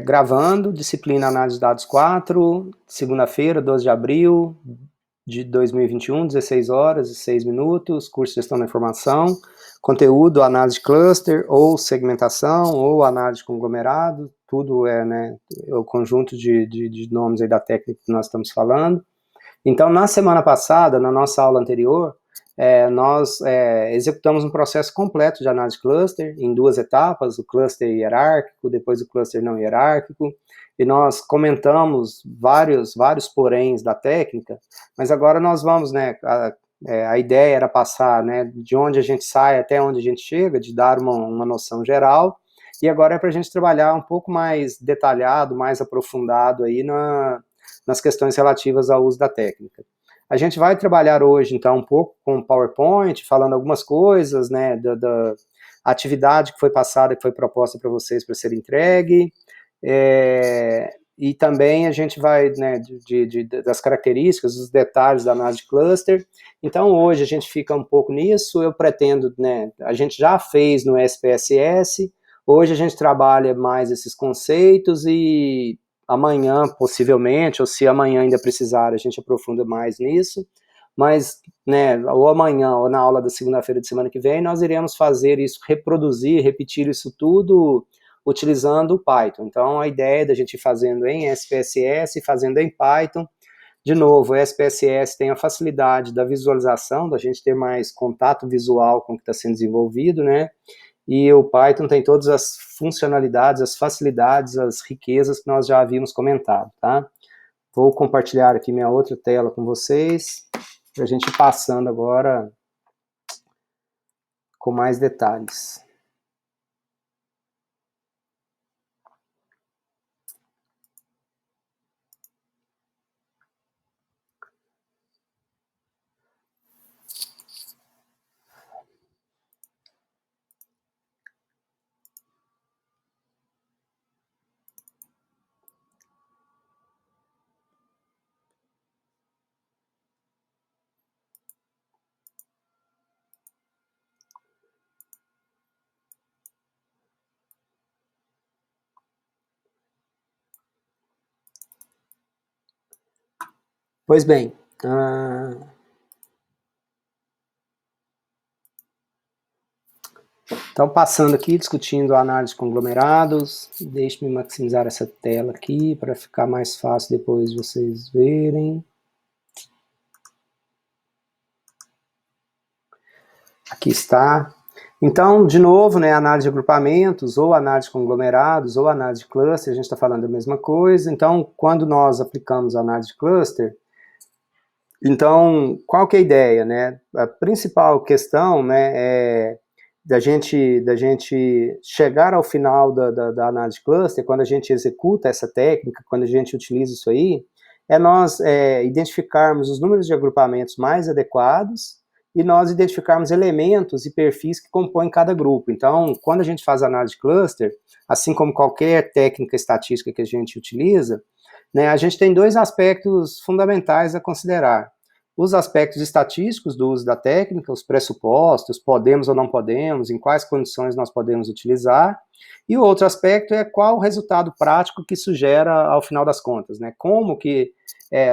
Gravando, disciplina Análise de Dados 4, segunda-feira, 12 de abril de 2021, 16 horas e 6 minutos, curso de Gestão da Informação, conteúdo, análise de cluster, ou segmentação, ou análise de conglomerado, tudo é o conjunto de nomes aí da técnica que nós estamos falando. Então, na semana passada, na nossa aula anterior, nós executamos um processo completo de análise de cluster em duas etapas, o cluster hierárquico, depois o cluster não hierárquico, e nós comentamos vários poréns da técnica, mas agora nós vamos, a ideia era passar, de onde a gente sai até onde a gente chega, de dar uma noção geral, e agora é para a gente trabalhar um pouco mais detalhado, mais aprofundado aí nas questões relativas ao uso da técnica. A gente vai trabalhar hoje, então, um pouco com o PowerPoint, falando algumas coisas, da atividade que foi passada, que foi proposta para vocês para ser entregue, e também a gente vai, das características, dos detalhes da análise de cluster. Então, hoje a gente fica um pouco nisso, eu pretendo, a gente já fez no SPSS, hoje a gente trabalha mais esses conceitos e amanhã, possivelmente, ou se amanhã ainda precisar, a gente aprofunda mais nisso, mas, ou amanhã, ou na aula da segunda-feira de semana que vem, nós iremos fazer isso, reproduzir, repetir isso tudo, utilizando o Python. Então, a ideia da gente ir fazendo em SPSS, fazendo em Python. De novo, o SPSS tem a facilidade da visualização, da gente ter mais contato visual com o que está sendo desenvolvido, e o Python tem todas as funcionalidades, as facilidades, as riquezas que nós já havíamos comentado, tá? Vou compartilhar aqui minha outra tela com vocês, para a gente ir passando agora com mais detalhes. Pois bem, então passando aqui, discutindo a análise de conglomerados, deixe-me maximizar essa tela aqui para ficar mais fácil depois vocês verem. Aqui está. Então, de novo, análise de agrupamentos, ou análise de conglomerados, ou análise de cluster, a gente está falando da mesma coisa. Então, quando nós aplicamos a análise de cluster, então, qual que é a ideia, A principal questão, é da gente chegar ao final da análise de cluster, quando a gente executa essa técnica, quando a gente utiliza isso aí, é nós identificarmos os números de agrupamentos mais adequados e nós identificarmos elementos e perfis que compõem cada grupo. Então, quando a gente faz análise de cluster, assim como qualquer técnica estatística que a gente utiliza, a gente tem dois aspectos fundamentais a considerar. Os aspectos estatísticos do uso da técnica, os pressupostos, podemos ou não podemos, em quais condições nós podemos utilizar, e o outro aspecto é qual o resultado prático que isso gera ao final das contas, Como que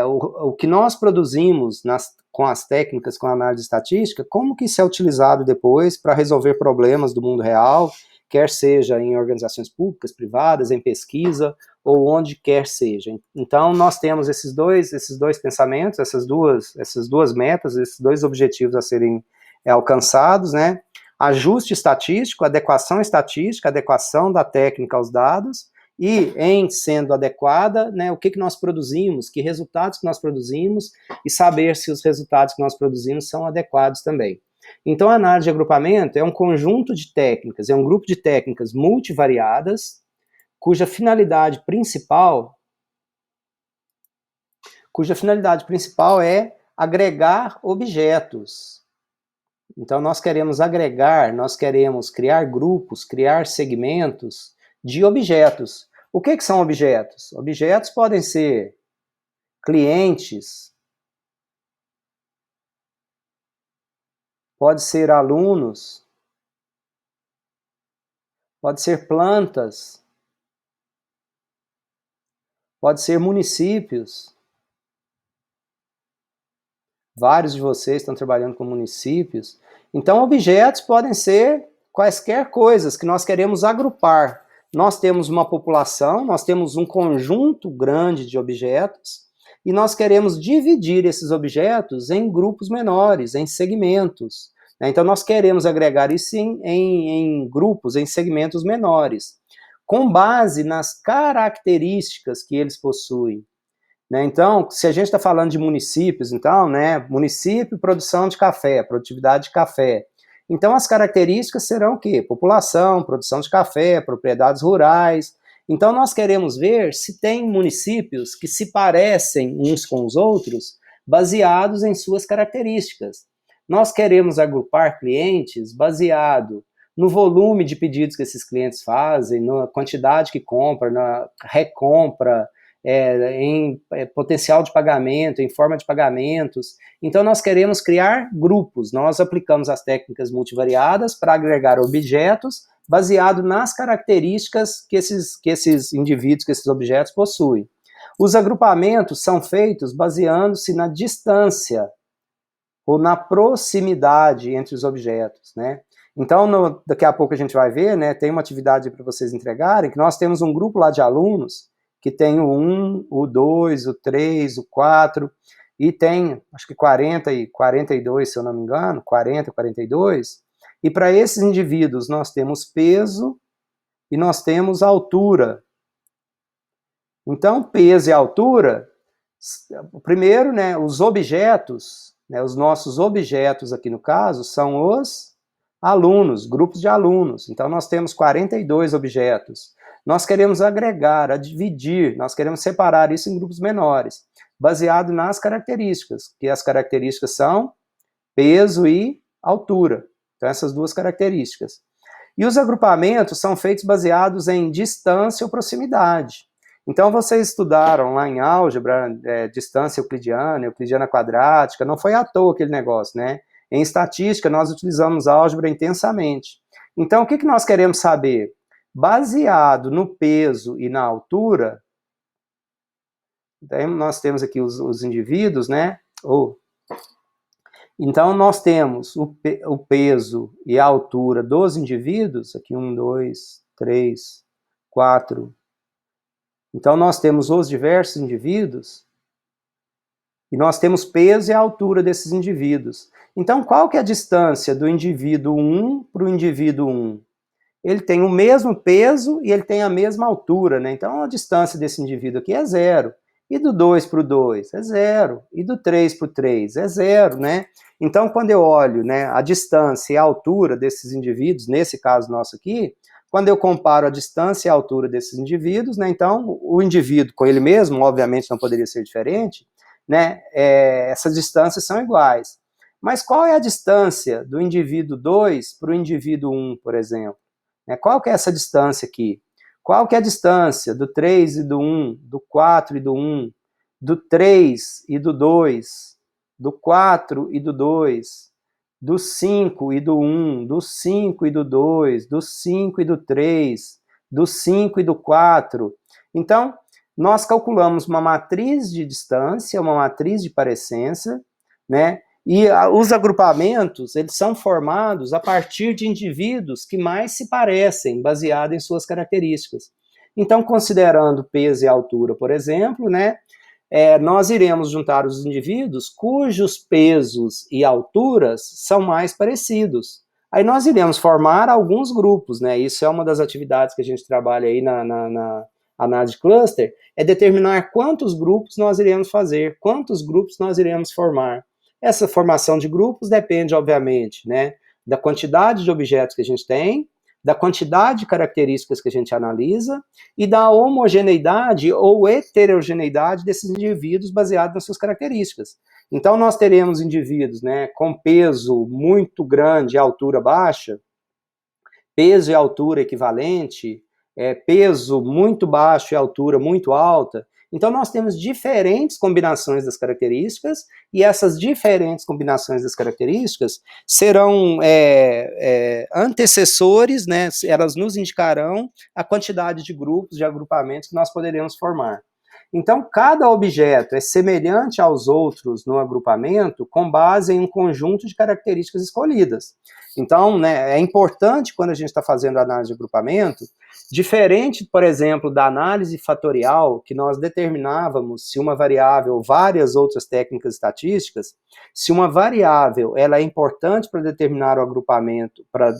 o que nós produzimos com as técnicas, com a análise estatística, como que isso é utilizado depois para resolver problemas do mundo real, quer seja em organizações públicas, privadas, em pesquisa, ou onde quer seja. Então, nós temos esses dois pensamentos, essas duas metas, esses dois objetivos a serem alcançados, Ajuste estatístico, adequação da técnica aos dados, e, em sendo adequada, o que nós produzimos, que resultados que nós produzimos, e saber se os resultados que nós produzimos são adequados também. Então, a análise de agrupamento é um conjunto de técnicas, é um grupo de técnicas multivariadas, cuja finalidade principal é agregar objetos. Então, nós queremos agregar, nós queremos criar grupos, criar segmentos de objetos. O que são objetos? Objetos podem ser clientes, pode ser alunos, pode ser plantas, pode ser municípios. Vários de vocês estão trabalhando com municípios. Então, objetos podem ser quaisquer coisas que nós queremos agrupar. Nós temos uma população, nós temos um conjunto grande de objetos, e nós queremos dividir esses objetos em grupos menores, em segmentos. Então, nós queremos agregar isso em grupos, em segmentos menores, com base nas características que eles possuem. Então, se a gente está falando de municípios, então, município, produção de café, produtividade de café. Então, as características serão o quê? População, produção de café, propriedades rurais. Então, nós queremos ver se tem municípios que se parecem uns com os outros, baseados em suas características. Nós queremos agrupar clientes baseado no volume de pedidos que esses clientes fazem, na quantidade que compra, na recompra, em potencial de pagamento, em forma de pagamentos. Então, nós queremos criar grupos. Nós aplicamos as técnicas multivariadas para agregar objetos baseado nas características que esses indivíduos, que esses objetos possuem. Os agrupamentos são feitos baseando-se na distância ou na proximidade entre os objetos, Então, daqui a pouco a gente vai ver, tem uma atividade para vocês entregarem, que nós temos um grupo lá de alunos que tem o 1, o 2, o 3, o 4, e tem, acho que 40 e 42, se eu não me engano, 40, 42, e para esses indivíduos nós temos peso e nós temos altura. Então, peso e altura, primeiro, os objetos, os nossos objetos aqui no caso, são os alunos, grupos de alunos. Então, nós temos 42 objetos. Nós queremos agregar, dividir, nós queremos separar isso em grupos menores, baseado nas características, que as características são peso e altura. Então, essas duas características. E os agrupamentos são feitos baseados em distância ou proximidade. Então, vocês estudaram lá em álgebra, distância euclidiana, euclidiana quadrática, não foi à toa aquele negócio, Em estatística, nós utilizamos álgebra intensamente. Então, o que nós queremos saber? Baseado no peso e na altura, nós temos aqui os indivíduos, Então, nós temos o peso e a altura dos indivíduos, aqui 1, 2, 3, 4. Então, nós temos os diversos indivíduos, e nós temos peso e a altura desses indivíduos. Então, qual que é a distância do indivíduo 1 para o indivíduo 1? Ele tem o mesmo peso e ele tem a mesma altura, Então, a distância desse indivíduo aqui é 0. E do 2 para o 2 é 0. E do 3 para o 3 é 0, Então, quando eu olho a distância e a altura desses indivíduos, nesse caso nosso aqui, quando eu comparo a distância e a altura desses indivíduos, então, o indivíduo com ele mesmo, obviamente não poderia ser diferente, essas distâncias são iguais. Mas qual é a distância do indivíduo 2 para o indivíduo 1, por exemplo? Qual que é essa distância aqui? Qual que é a distância do 3 e do 1, do 4 e do 1, do 3 e do 2, do 4 e do 2, do 5 e do 1, do 5 e do 2, do 5 e do 3, do 5 e do 4? Então, nós calculamos uma matriz de distância, uma matriz de parecência, E os agrupamentos, eles são formados a partir de indivíduos que mais se parecem, baseado em suas características. Então, considerando peso e altura, por exemplo, nós iremos juntar os indivíduos cujos pesos e alturas são mais parecidos. Aí nós iremos formar alguns grupos, Isso é uma das atividades que a gente trabalha aí na análise de cluster, é determinar quantos grupos nós iremos fazer, quantos grupos nós iremos formar. Essa formação de grupos depende, obviamente, da quantidade de objetos que a gente tem, da quantidade de características que a gente analisa e da homogeneidade ou heterogeneidade desses indivíduos baseado nas suas características. Então, nós teremos indivíduos com peso muito grande e altura baixa, peso e altura equivalente, peso muito baixo e altura muito alta. Então, nós temos diferentes combinações das características, e essas diferentes combinações das características serão antecessores, elas nos indicarão a quantidade de grupos, de agrupamentos que nós poderemos formar. Então, cada objeto é semelhante aos outros no agrupamento com base em um conjunto de características escolhidas. Então, né, é importante quando a gente está fazendo análise de agrupamento, diferente, por exemplo, da análise fatorial, que nós determinávamos se uma variável, várias outras técnicas estatísticas, se uma variável ela é importante para determinar o agrupamento, para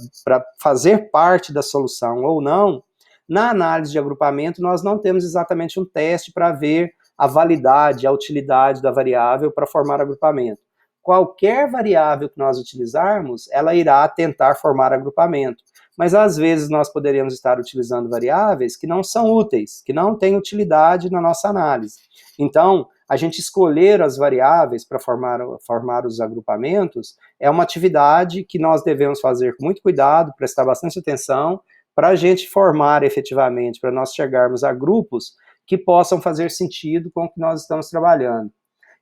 fazer parte da solução ou não, na análise de agrupamento nós não temos exatamente um teste para ver a validade, a utilidade da variável para formar agrupamento. Qualquer variável que nós utilizarmos, ela irá tentar formar agrupamento. Mas às vezes nós poderíamos estar utilizando variáveis que não são úteis, que não têm utilidade na nossa análise. Então, a gente escolher as variáveis para formar os agrupamentos é uma atividade que nós devemos fazer com muito cuidado, prestar bastante atenção, para a gente formar efetivamente, para nós chegarmos a grupos que possam fazer sentido com o que nós estamos trabalhando.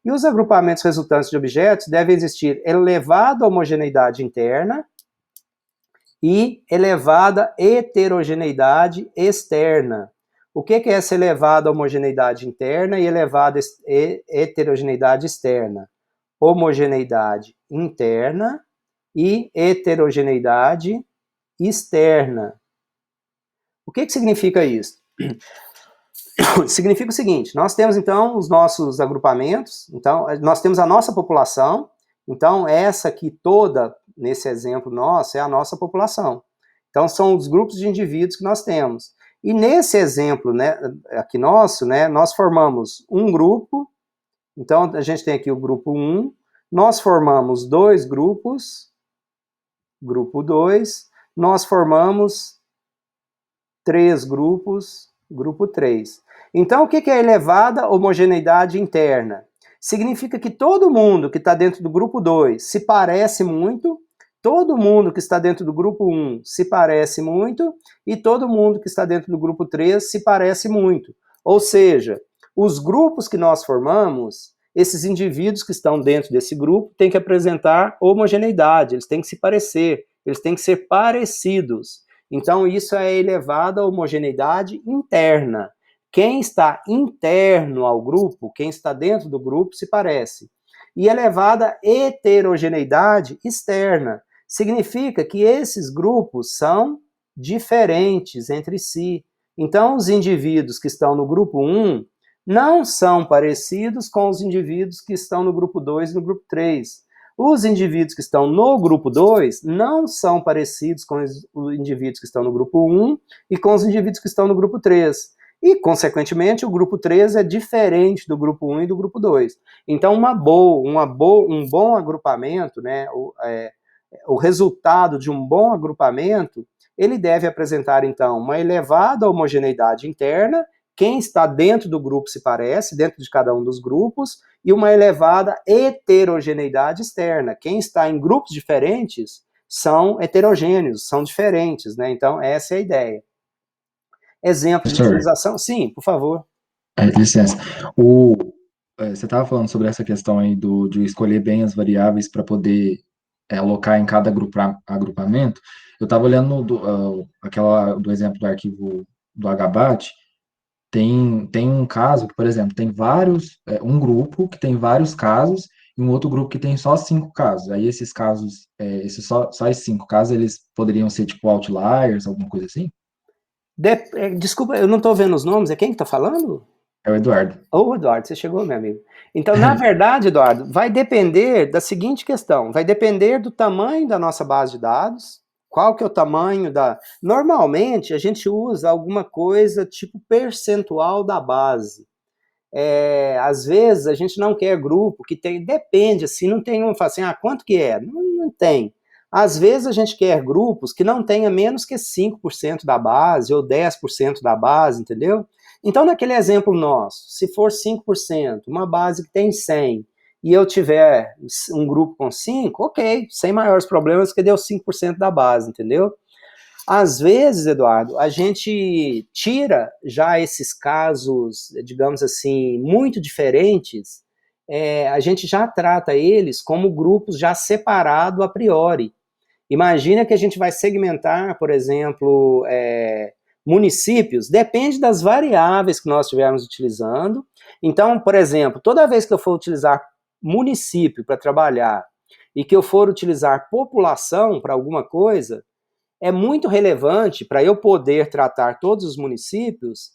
E os agrupamentos resultantes de objetos devem existir elevada homogeneidade interna e elevada heterogeneidade externa. O que é essa elevada homogeneidade interna e elevada heterogeneidade externa? Homogeneidade interna e heterogeneidade externa. O que significa isso? Significa o seguinte, nós temos então os nossos agrupamentos, então nós temos a nossa população, então essa aqui toda, nesse exemplo nosso, é a nossa população. Então são os grupos de indivíduos que nós temos. E nesse exemplo, né, aqui nosso, né, nós formamos um grupo, então a gente tem aqui o grupo 1, nós formamos dois grupos, grupo 2, nós formamos 3 grupos, grupo 3. Então, o que é elevada homogeneidade interna? Significa que todo mundo que está dentro do grupo 2 se parece muito, todo mundo que está dentro do grupo 1 se parece muito, e todo mundo que está dentro do grupo 3 se parece muito. Ou seja, os grupos que nós formamos, esses indivíduos que estão dentro desse grupo têm que apresentar homogeneidade, eles têm que se parecer, eles têm que ser parecidos. Então, isso é elevada homogeneidade interna. Quem está interno ao grupo, quem está dentro do grupo, se parece. E elevada heterogeneidade externa. Significa que esses grupos são diferentes entre si. Então, os indivíduos que estão no grupo 1 não são parecidos com os indivíduos que estão no grupo 2 e no grupo 3. Os indivíduos que estão no grupo 2 não são parecidos com os indivíduos que estão no grupo 1 e com os indivíduos que estão no grupo 3. E, consequentemente, o grupo 3 é diferente do grupo 1 e do grupo 2. Então, um bom agrupamento, né, o resultado de um bom agrupamento, ele deve apresentar, então, uma elevada homogeneidade interna, quem está dentro do grupo se parece, dentro de cada um dos grupos, e uma elevada heterogeneidade externa. Quem está em grupos diferentes são heterogêneos, são diferentes, né? Então, essa é a ideia. Exemplo de Professor, utilização? Sim, por favor. licença. Você estava falando sobre essa questão aí de escolher bem as variáveis para poder alocar em cada agrupamento. Eu estava olhando do exemplo do arquivo do HBAT, tem um caso que, por exemplo, tem um grupo que tem vários casos e um outro grupo que tem só 5 casos. Aí esses casos, só esses 5 casos, eles poderiam ser tipo outliers, alguma coisa assim? Desculpa, eu não estou vendo os nomes, é quem que está falando? É o Eduardo. Ô, Eduardo, você chegou, meu amigo. Então, na verdade, Eduardo, vai depender da seguinte questão, vai depender do tamanho da nossa base de dados, qual que é o tamanho da... Normalmente, a gente usa alguma coisa tipo percentual da base. Às vezes, a gente não quer grupo que tem... Depende, assim, não tem um... Assim, quanto que é? Não tem. Às vezes, a gente quer grupos que não tenha menos que 5% da base ou 10% da base, entendeu? Então, naquele exemplo nosso, se for 5%, uma base que tem 100, e eu tiver um grupo com 5, ok, sem maiores problemas, porque deu 5% da base, entendeu? Às vezes, Eduardo, a gente tira já esses casos, digamos assim, muito diferentes, a gente já trata eles como grupos já separados a priori. Imagina que a gente vai segmentar, por exemplo, municípios, depende das variáveis que nós estivermos utilizando, Então, por exemplo, toda vez que eu for utilizar município para trabalhar e que eu for utilizar população para alguma coisa, é muito relevante para eu poder tratar todos os municípios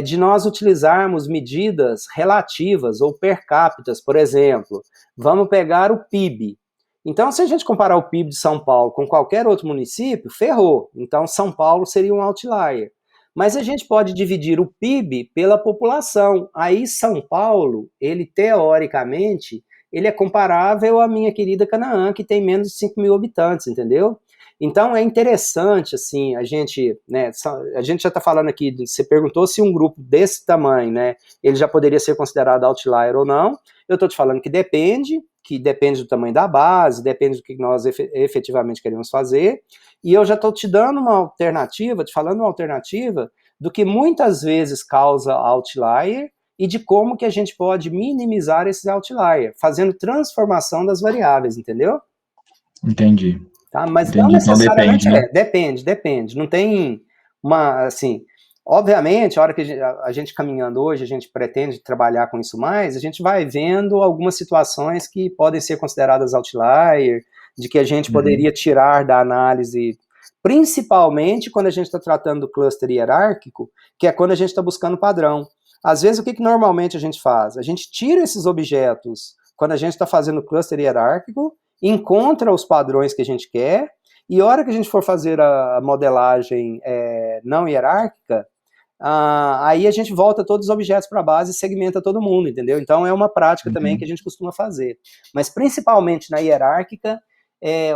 de nós utilizarmos medidas relativas ou per capita, por exemplo. Vamos pegar o PIB. Então, se a gente comparar o PIB de São Paulo com qualquer outro município, ferrou. Então, São Paulo seria um outlier. Mas a gente pode dividir o PIB pela população. Aí, São Paulo, ele teoricamente, ele é comparável à minha querida Canaã, que tem menos de 5 mil habitantes, entendeu? Então é interessante, assim, a gente já está falando aqui, você perguntou se um grupo desse tamanho, né, ele já poderia ser considerado outlier ou não. Eu estou te falando que depende do tamanho da base, depende do que nós efetivamente queremos fazer, e eu já estou te dando uma alternativa, te falando uma alternativa do que muitas vezes causa outlier e de como que a gente pode minimizar esses outliers, fazendo transformação das variáveis, entendeu? Entendi. Tá? Mas não Entendi. Então necessariamente depende, né? depende. Não tem uma, assim, obviamente, a hora que a gente caminhando hoje, a gente pretende trabalhar com isso mais, a gente vai vendo algumas situações que podem ser consideradas outlier, de que a gente poderia tirar da análise, principalmente quando a gente está tratando do cluster hierárquico, que é quando a gente está buscando padrão. Às vezes, o que normalmente a gente faz? A gente tira esses objetos quando a gente está fazendo cluster hierárquico, encontra os padrões que a gente quer, e a hora que a gente for fazer a modelagem não hierárquica, aí a gente volta todos os objetos para a base e segmenta todo mundo, entendeu? Então é uma prática também que a gente costuma fazer. Mas principalmente na hierárquica,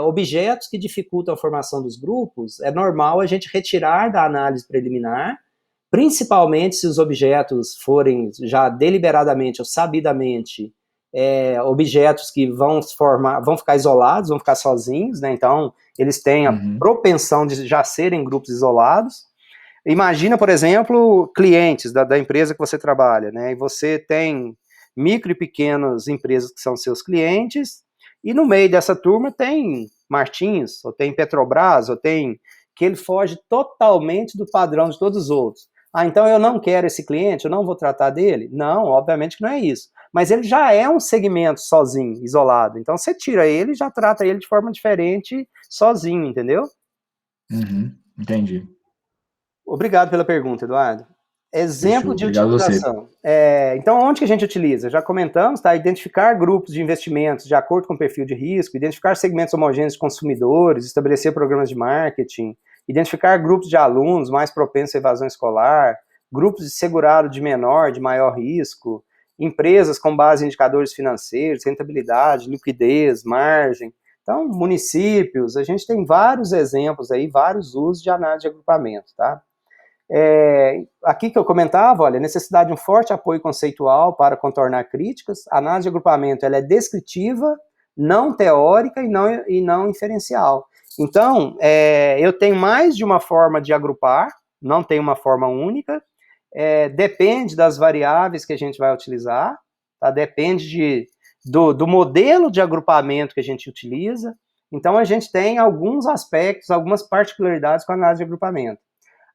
objetos que dificultam a formação dos grupos, é normal a gente retirar da análise preliminar, principalmente se os objetos forem já deliberadamente ou sabidamente objetos que vão ficar isolados, vão ficar sozinhos, né? Então eles têm a propensão de já serem grupos isolados. Imagina, por exemplo, clientes da empresa que você trabalha, né? E você tem micro e pequenas empresas que são seus clientes, e no meio dessa turma tem Martins, ou tem Petrobras, ou tem que ele foge totalmente do padrão de todos os outros. Então eu não quero esse cliente, eu não vou tratar dele? Não, obviamente que não é isso. Mas ele já é um segmento sozinho, isolado. Então você tira ele e já trata ele de forma diferente, sozinho, entendeu? Entendi. Obrigado pela pergunta, Eduardo. Exemplo Fechou. de Obrigado a você. utilização. Então, onde que a gente utiliza? Já comentamos, tá? Identificar grupos de investimentos de acordo com o perfil de risco, identificar segmentos homogêneos de consumidores, estabelecer programas de marketing, identificar grupos de alunos mais propensos à evasão escolar, grupos de segurado de menor, de maior risco, empresas com base em indicadores financeiros, rentabilidade, liquidez, margem. Então, municípios, a gente tem vários exemplos aí, vários usos de análise de agrupamento, tá? Aqui que eu comentava, olha, necessidade de um forte apoio conceitual para contornar críticas. A análise de agrupamento ela é descritiva, não teórica e não inferencial. Então, eu tenho mais de uma forma de agrupar, não tem uma forma única, depende das variáveis que a gente vai utilizar, tá? Depende do modelo de agrupamento que a gente utiliza. Então, a gente tem alguns aspectos, algumas particularidades com a análise de agrupamento.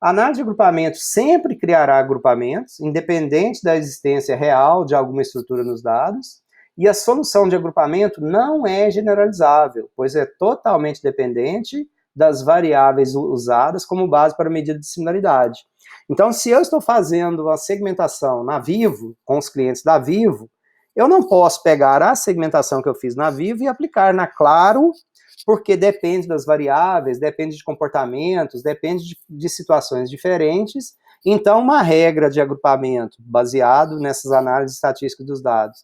A análise de agrupamento sempre criará agrupamentos, independente da existência real de alguma estrutura nos dados, e a solução de agrupamento não é generalizável, pois é totalmente dependente das variáveis usadas como base para a medida de similaridade. Então, se eu estou fazendo uma segmentação na Vivo, com os clientes da Vivo, eu não posso pegar a segmentação que eu fiz na Vivo e aplicar na Claro, porque depende das variáveis, depende de comportamentos, depende de situações diferentes. Então, uma regra de agrupamento baseado nessas análises estatísticas dos dados,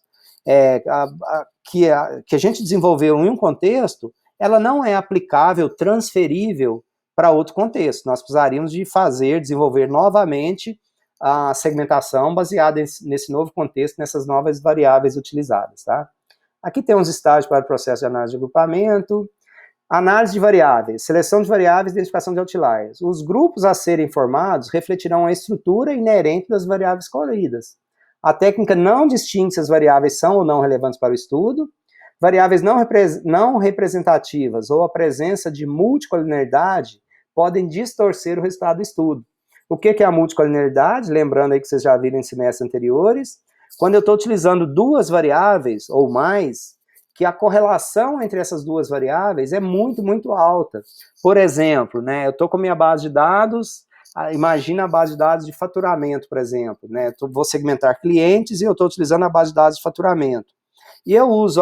que a gente desenvolveu em um contexto, ela não é aplicável, transferível para outro contexto. Nós precisaríamos de desenvolver novamente a segmentação baseada nesse novo contexto, nessas novas variáveis utilizadas, tá? Aqui tem uns estágios para o processo de análise de agrupamento. Análise de variáveis, seleção de variáveis e identificação de outliers. Os grupos a serem formados refletirão a estrutura inerente das variáveis escolhidas. A técnica não distingue se as variáveis são ou não relevantes para o estudo. Variáveis não representativas ou a presença de multicolinearidade podem distorcer o resultado do estudo. O que é a multicolinearidade? Lembrando aí que vocês já viram em semestres anteriores, Quando eu estou utilizando duas variáveis ou mais, que a correlação entre essas duas variáveis é muito, muito alta. Por exemplo, né, eu estou com minha base de dados, imagina a base de dados de faturamento, por exemplo, né, vou segmentar clientes e eu estou utilizando a base de dados de faturamento. E eu uso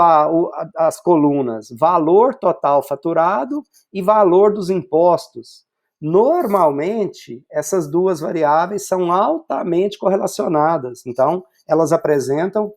as colunas valor total faturado e valor dos impostos. Normalmente, essas duas variáveis são altamente correlacionadas, então elas apresentam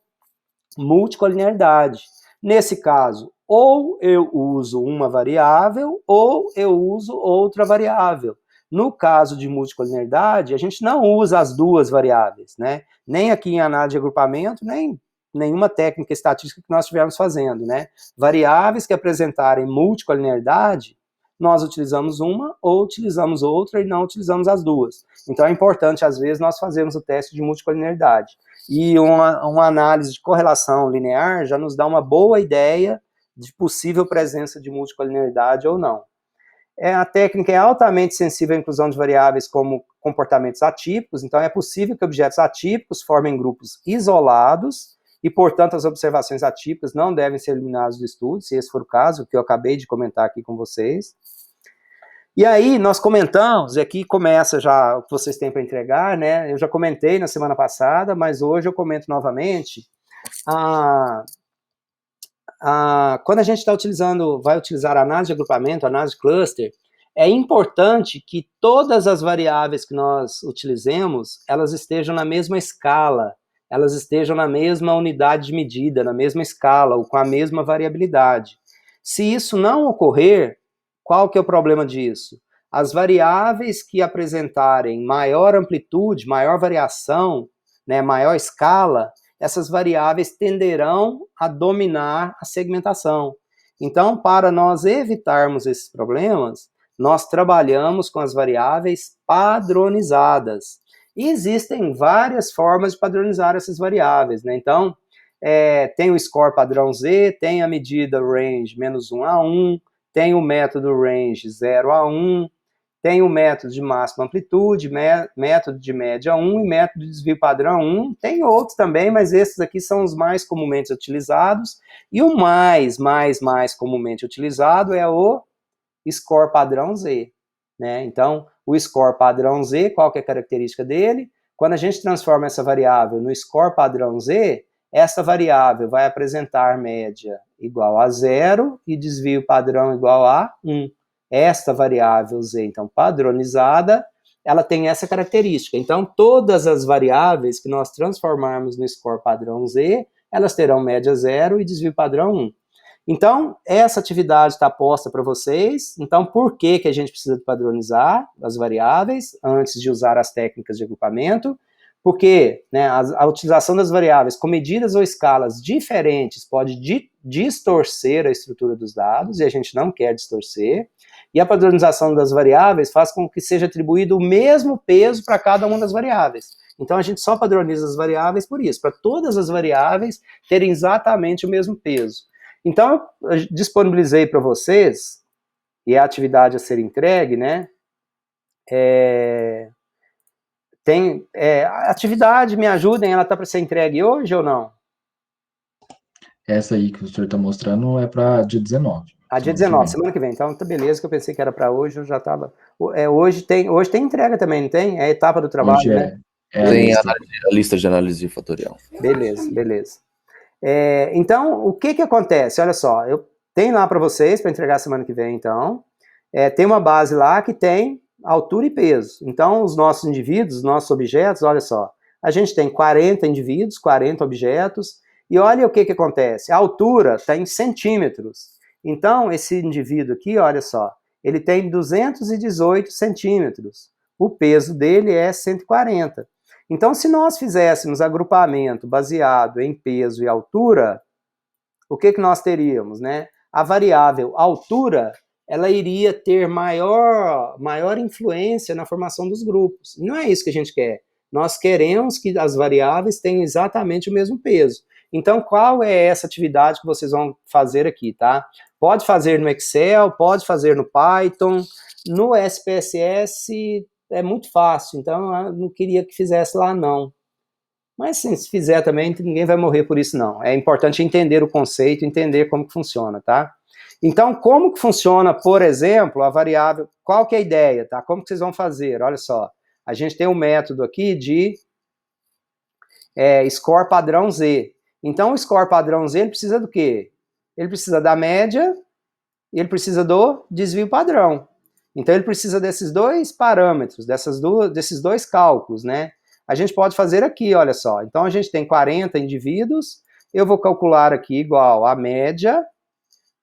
multicolinearidade. Nesse caso, ou eu uso uma variável ou eu uso outra variável. No caso de multicolinearidade, a gente não usa as duas variáveis, né? Nem aqui em análise de agrupamento, nem nenhuma técnica estatística que nós estivermos fazendo, né? Variáveis que apresentarem multicolinearidade, nós utilizamos uma ou utilizamos outra e não utilizamos as duas. Então é importante, às vezes, nós fazermos o teste de multicolinearidade. E uma análise de correlação linear já nos dá uma boa ideia de possível presença de multicolinearidade ou não. A técnica é altamente sensível à inclusão de variáveis como comportamentos atípicos, então é possível que objetos atípicos formem grupos isolados e, portanto, as observações atípicas não devem ser eliminadas do estudo, se esse for o caso, que eu acabei de comentar aqui com vocês. E aí nós comentamos, e aqui começa já o que vocês têm para entregar, né? Eu já comentei na semana passada, mas hoje eu comento novamente. Quando a gente vai utilizar análise de agrupamento, análise de cluster, é importante que todas as variáveis que nós utilizemos, elas estejam na mesma escala, elas estejam na mesma unidade de medida, na mesma escala, ou com a mesma variabilidade. Se isso não ocorrer, qual que é o problema disso? As variáveis que apresentarem maior amplitude, maior variação, né, maior escala, essas variáveis tenderão a dominar a segmentação. Então, para nós evitarmos esses problemas, nós trabalhamos com as variáveis padronizadas. E existem várias formas de padronizar essas variáveis, né? Então, tem o score padrão Z, tem a medida range -1 a 1, tem o método range 0 a 1, tem o método de máxima amplitude, método de média 1 e método de desvio padrão 1. Tem outros também, mas esses aqui são os mais comumente utilizados. E o mais comumente utilizado é o score padrão Z, né? Então, o score padrão Z, qual que é a característica dele? Quando a gente transforma essa variável no score padrão Z, essa variável vai apresentar média igual a 0 e desvio padrão igual a 1. Esta variável Z, então, padronizada, ela tem essa característica. Então, todas as variáveis que nós transformarmos no score padrão Z, elas terão média 0 e desvio padrão 1. Então, essa atividade está posta para vocês. Então, por que a gente precisa padronizar as variáveis antes de usar as técnicas de agrupamento? Porque, né, a utilização das variáveis com medidas ou escalas diferentes pode distorcer a estrutura dos dados, e a gente não quer distorcer. E a padronização das variáveis faz com que seja atribuído o mesmo peso para cada uma das variáveis. Então, a gente só padroniza as variáveis por isso, para todas as variáveis terem exatamente o mesmo peso. Então, eu disponibilizei para vocês, e a atividade a ser entregue, né? A atividade, me ajudem, ela está para ser entregue hoje ou não? Essa aí que o senhor está mostrando é para dia 19. Dia 19, semana que vem. Então, tá beleza, que eu pensei que era para hoje, eu já estava... Hoje tem entrega também, não tem? É a etapa do trabalho, hoje né? Tem a lista de análise fatorial. Beleza. Então, o que acontece? Olha só, eu tenho lá para vocês, para entregar semana que vem, então. Tem uma base lá que tem altura e peso. Então, os nossos indivíduos, os nossos objetos, olha só, a gente tem 40 indivíduos, 40 objetos, e olha o que acontece. A altura está em centímetros. Então, esse indivíduo aqui, olha só, ele tem 218 centímetros. O peso dele é 140. Então, se nós fizéssemos agrupamento baseado em peso e altura, o que nós teríamos, né? A variável altura, ela iria ter maior influência na formação dos grupos. Não é isso que a gente quer. Nós queremos que as variáveis tenham exatamente o mesmo peso. Então, qual é essa atividade que vocês vão fazer aqui, tá? Pode fazer no Excel, pode fazer no Python, no SPSS é muito fácil, então eu não queria que fizesse lá, não. Mas sim, se fizer também, ninguém vai morrer por isso não. É importante entender o conceito, entender como que funciona, tá? Então, como que funciona, por exemplo, a variável, qual que é a ideia, tá? Como que vocês vão fazer? Olha só, a gente tem um método aqui de score padrão Z. Então, o score padrão Z, ele precisa do quê? Ele precisa da média e ele precisa do desvio padrão. Então, ele precisa desses dois parâmetros, desses dois cálculos, né? A gente pode fazer aqui, olha só. Então, a gente tem 40 indivíduos, eu vou calcular aqui igual a média.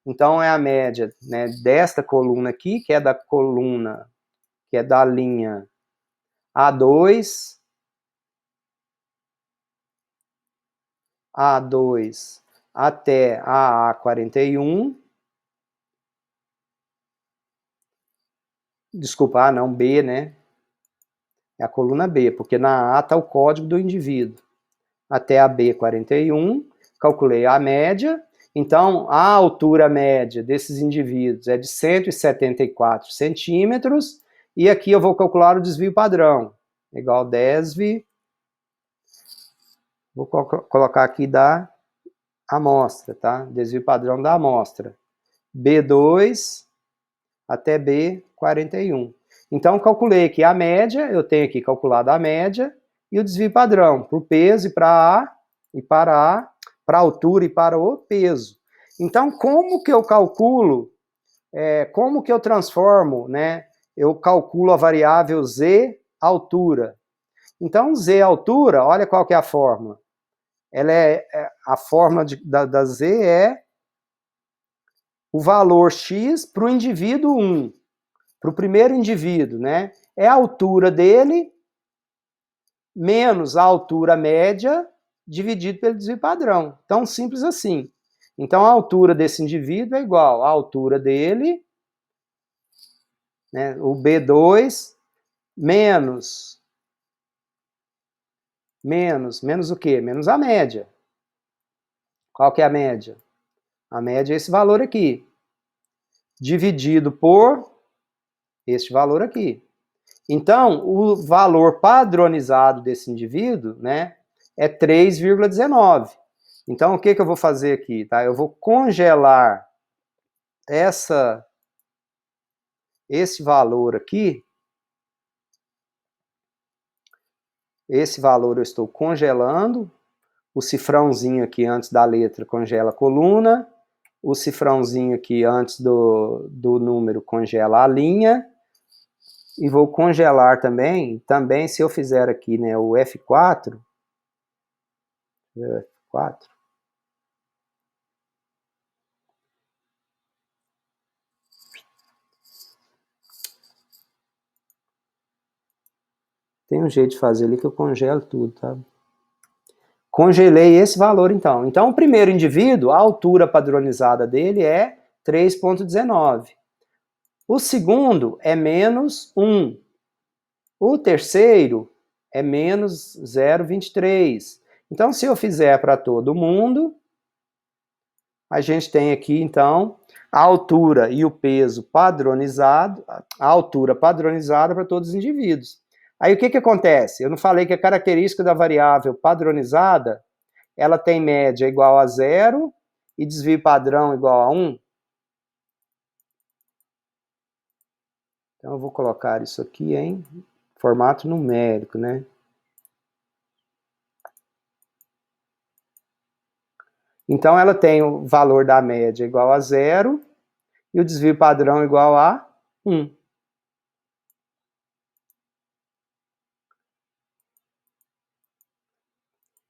Então, é a média, né, desta coluna aqui, que é da coluna, que é da linha A2, até a A41. Desculpa, A não, B, né? É a coluna B, porque na A está o código do indivíduo. Até a B41, calculei a média. Então, a altura média desses indivíduos é de 174 centímetros. E aqui eu vou calcular o desvio padrão. Igual a desv. Vou colocar aqui da amostra, tá? Desvio padrão da amostra. B2 até B41. Então, calculei aqui a média, eu tenho aqui calculado a média, e o desvio padrão, para o peso e para A, e para A, para a altura e para o peso. Então, como que eu calculo, como que eu transformo, né? Eu calculo a variável Z, altura. Então, Z, altura, olha qual que é a fórmula. A fórmula da Z é o valor X para o indivíduo 1. Para o primeiro indivíduo, né? É a altura dele menos a altura média dividido pelo desvio padrão. Tão simples assim. Então, a altura desse indivíduo é igual à altura dele, né, o B2, menos o quê? Menos a média. Qual que é a média? A média é esse valor aqui, dividido por este valor aqui. Então, o valor padronizado desse indivíduo, né, é 3,19. Então, o que eu vou fazer aqui? Tá? Eu vou congelar esse valor aqui. Esse valor eu estou congelando. O cifrãozinho aqui antes da letra congela a coluna. O cifrãozinho aqui antes do número congela a linha. E vou congelar também se eu fizer aqui, né, o F4, tem um jeito de fazer ali que eu congelo tudo, tá? Congelei esse valor, então. Então, o primeiro indivíduo, a altura padronizada dele é 3,19. O segundo é menos 1. O terceiro é menos 0,23. Então, se eu fizer para todo mundo, a gente tem aqui, então, a altura e o peso padronizado, a altura padronizada para todos os indivíduos. Aí, o que acontece? Eu não falei que a característica da variável padronizada, ela tem média igual a 0 e desvio padrão igual a 1? Então, eu vou colocar isso aqui em formato numérico, né? Então, ela tem o valor da média igual a 0 e o desvio padrão igual a 1.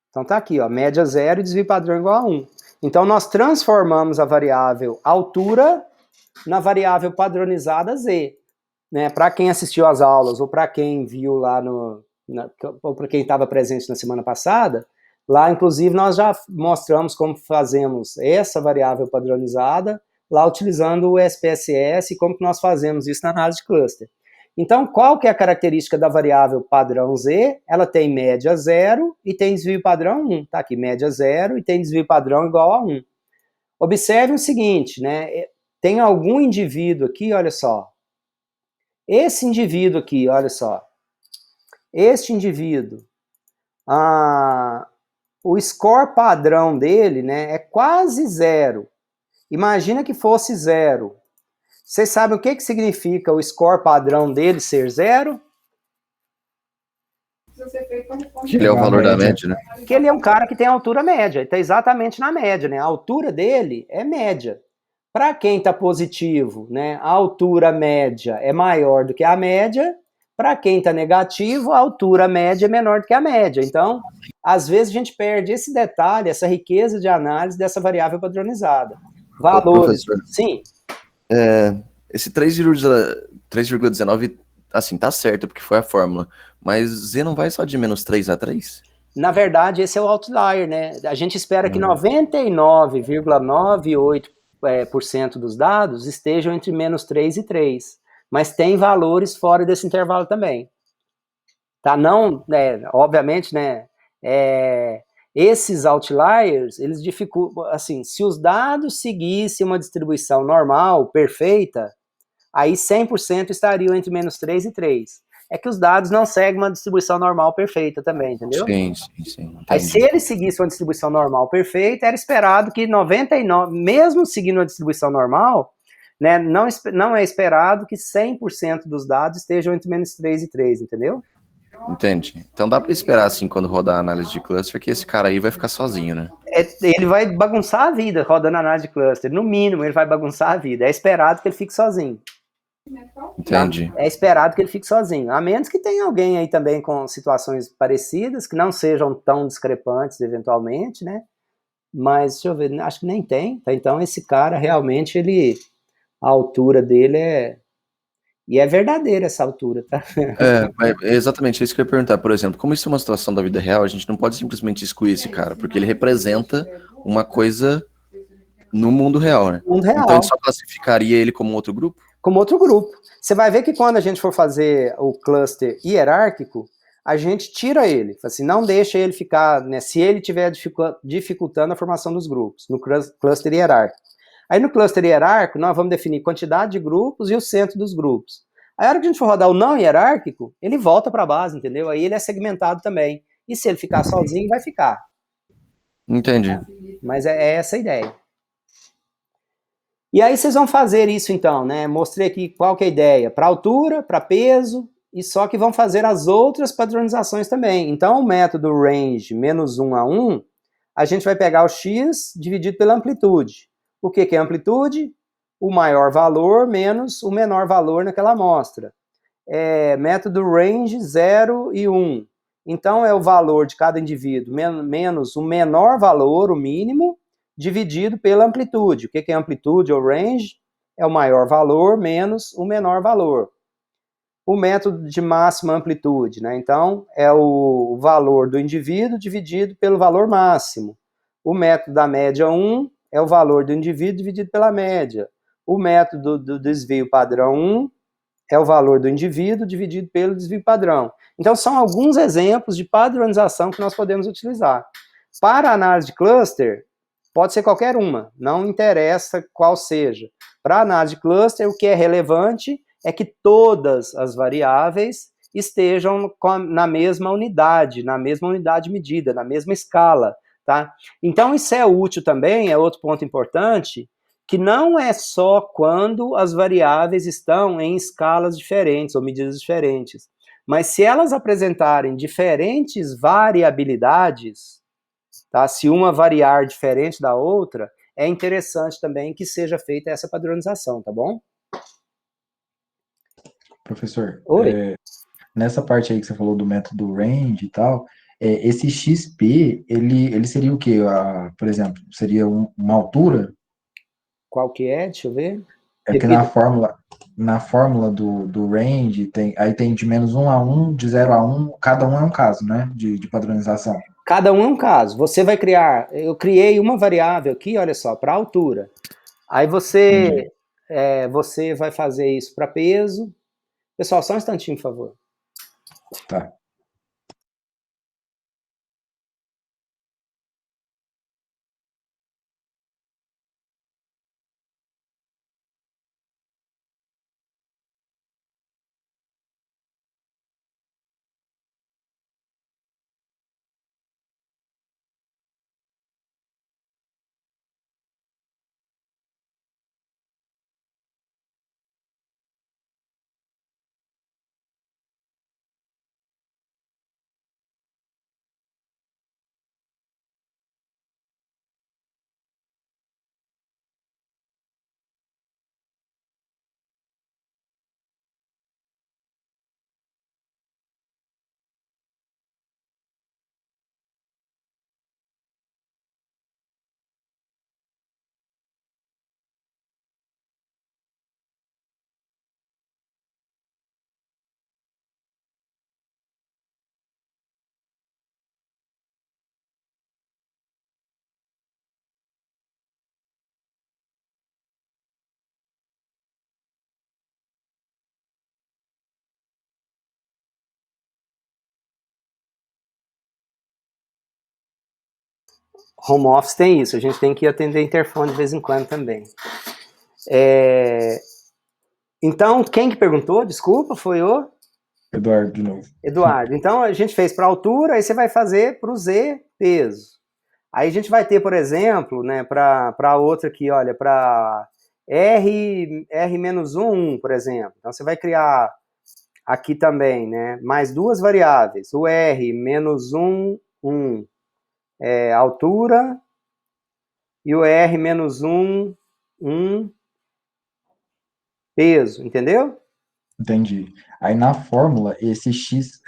Então, tá aqui, ó, média 0 e desvio padrão igual a 1. Então, nós transformamos a variável altura na variável padronizada Z. Né? Para quem assistiu às aulas, ou para quem viu lá ou para quem estava presente na semana passada, lá, inclusive, nós já mostramos como fazemos essa variável padronizada, lá utilizando o SPSS e como que nós fazemos isso na análise de cluster. Então, qual que é a característica da variável padrão Z? Ela tem média 0 e tem desvio padrão 1. Tá aqui, média 0 e tem desvio padrão igual a 1. Observe o seguinte, né? Tem algum indivíduo aqui, olha só. Esse indivíduo aqui, olha só. Este indivíduo, O score padrão dele, né, é quase zero. Imagina que fosse zero. Vocês sabem o que significa o score padrão dele ser zero? Que ele é o valor da média, né? Que ele é um cara que tem altura média, ele está exatamente na média, né? A altura dele é média. Para quem está positivo, né, a altura média é maior do que a média. Para quem está negativo, a altura média é menor do que a média. Então, às vezes a gente perde esse detalhe, essa riqueza de análise dessa variável padronizada. Valores, Professor, sim. esse 3,19, assim, tá certo, porque foi a fórmula. Mas Z não vai só de menos 3 a 3? Na verdade, esse é o outlier, né? A gente espera que 99,98% dos dados estejam entre menos 3 e 3. Mas tem valores fora desse intervalo também. Tá? Não, obviamente, né? Esses outliers, eles dificultam, assim, se os dados seguissem uma distribuição normal, perfeita, aí 100% estariam entre menos 3 e 3. É que os dados não seguem uma distribuição normal perfeita também, entendeu? Sim, entendi. Aí se ele seguisse uma distribuição normal perfeita, era esperado que 99, mesmo seguindo uma distribuição normal, né, não é esperado que 100% dos dados estejam entre menos 3 e 3, entendeu? Entendi. Então dá para esperar, assim, quando rodar a análise de cluster, que esse cara aí vai ficar sozinho, né? Ele vai bagunçar a vida rodando análise de cluster. No mínimo, ele vai bagunçar a vida. É esperado que ele fique sozinho. Entendi. Tá? É esperado que ele fique sozinho. A menos que tenha alguém aí também com situações parecidas, que não sejam tão discrepantes eventualmente, né? Mas, deixa eu ver, acho que nem tem. Tá? Então, esse cara realmente, a altura dele é... E é verdadeira essa altura, tá? É exatamente isso que eu ia perguntar. Por exemplo, como isso é uma situação da vida real, a gente não pode simplesmente excluir esse cara, porque ele representa uma coisa no mundo real, né? Mundo Então a real. gente só classificaria ele como um outro grupo? Como outro grupo. Você vai ver que quando a gente for fazer o cluster hierárquico, a gente tira ele. Assim, não deixa ele ficar, né, se ele estiver dificultando a formação dos grupos, no cluster hierárquico. Aí no cluster hierárquico, nós vamos definir quantidade de grupos e o centro dos grupos. Aí a hora que a gente for rodar o não hierárquico, ele volta para a base, entendeu? Aí ele é segmentado também. E se ele ficar sozinho, vai ficar. Entendi. Mas é essa a ideia. E aí vocês vão fazer isso então, né? Mostrei aqui qual que é a ideia. Para altura, para peso, e só que vão fazer as outras padronizações também. Então o método range menos 1 a 1, a gente vai pegar o x dividido pela amplitude. O que é amplitude? O maior valor menos o menor valor naquela amostra. Método range 0 e 1. Então é o valor de cada indivíduo menos o menor valor, o mínimo, dividido pela amplitude. O que é amplitude ou range? É o maior valor menos o menor valor. O método de máxima amplitude, né? Então, é o valor do indivíduo dividido pelo valor máximo. O método da média 1 é o valor do indivíduo dividido pela média. O método do desvio padrão 1 é o valor do indivíduo dividido pelo desvio padrão. Então, são alguns exemplos de padronização que nós podemos utilizar. Para a análise de cluster, pode ser qualquer uma, não interessa qual seja. Para a análise de cluster, o que é relevante é que todas as variáveis estejam na mesma unidade de medida, na mesma escala. Tá? Então, isso é útil também, é outro ponto importante, que não é só quando as variáveis estão em escalas diferentes ou medidas diferentes, mas se elas apresentarem diferentes variabilidades, tá? Se uma variar diferente da outra, é interessante também que seja feita essa padronização, tá bom? Professor, Oi. nessa parte aí que você falou do método range e tal, esse XP, ele seria o quê? Por exemplo, seria uma altura? Qual que é? Deixa eu ver. É porque na fórmula do range, aí tem de menos 1 a 1, de 0 a 1, cada um é um caso, né? De padronização. Cada um é um caso. Você vai criar, eu criei uma variável aqui, olha só, para altura. Aí você vai fazer isso para peso. Pessoal, só um instantinho, por favor. Tá. Home office tem isso, a gente tem que atender interfone de vez em quando também. Então, quem que perguntou? Desculpa, foi o Eduardo, de novo. Eduardo. Então, a gente fez para altura, aí você vai fazer para o Z, peso. Aí a gente vai ter, por exemplo, né, para outra aqui, olha, para R-1, por exemplo. Então, você vai criar aqui também, né, mais duas variáveis. O R-1, altura, e o R-1, peso, entendeu? Entendi. Aí na fórmula, esse x,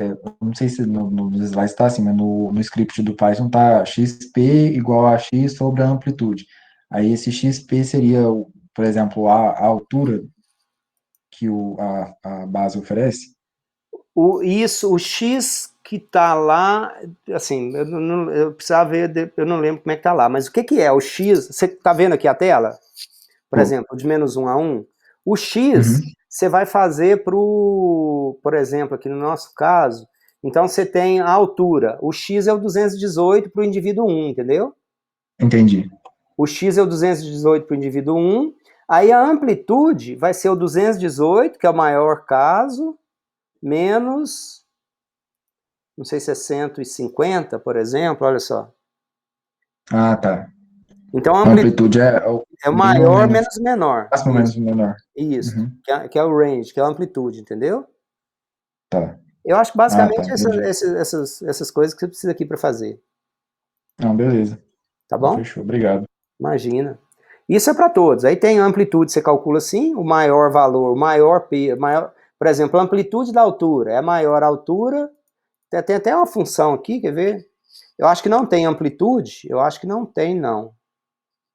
não sei se no slide está assim, mas no script do Python tá xp igual a x sobre a amplitude. Aí esse xp seria, por exemplo, a altura que a base oferece? O X que tá lá, assim, eu precisava ver, eu não lembro como é que tá lá, mas o que que é o X? Você tá vendo aqui a tela? Por exemplo, de -1 a 1. O X, Uhum. você vai fazer por exemplo, aqui no nosso caso, então você tem a altura. O X é o 218 para o indivíduo 1, entendeu? Entendi. O X é o 218 para o indivíduo 1. Aí a amplitude vai ser o 218, que é o maior caso, menos, não sei se é 150, por exemplo, olha só. Ah, tá. Então a A amplitude é é o mínimo maior menos, menos menor. máximo menos Isso, menor. isso. Uhum. Que é o range, que é a amplitude, entendeu? Tá. Eu acho que Ah, tá, basicamente entendi. essas coisas que você precisa aqui para fazer, Não, beleza. tá Então, bom? fechou. Obrigado. Imagina. Isso é para todos. Aí tem a amplitude, você calcula assim, o maior valor, o maior peso, por exemplo, a amplitude da altura é a maior altura. Tem até uma função aqui, quer ver? Eu acho que não tem amplitude, eu acho que não tem, não.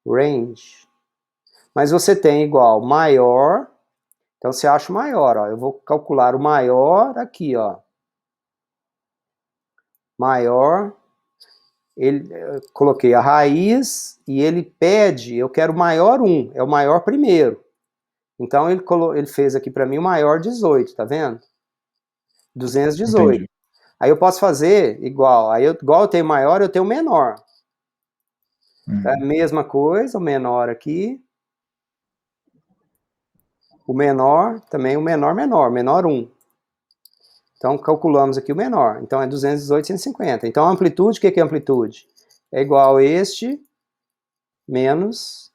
Range. Mas você tem igual maior, então você acha o maior, ó. Eu vou calcular o maior aqui, ó. Maior, eu coloquei a raiz e ele pede, eu quero o maior 1, é o maior primeiro. Então ele fez aqui para mim o maior 18, tá vendo? 218. Entendi. Aí eu posso fazer igual, igual eu tenho maior, eu tenho menor. Então é a mesma coisa, o menor aqui. O menor, também o menor, menor 1. Então, calculamos aqui o menor. Então, é 218, 150. Então, a amplitude, o que é amplitude? É igual a este menos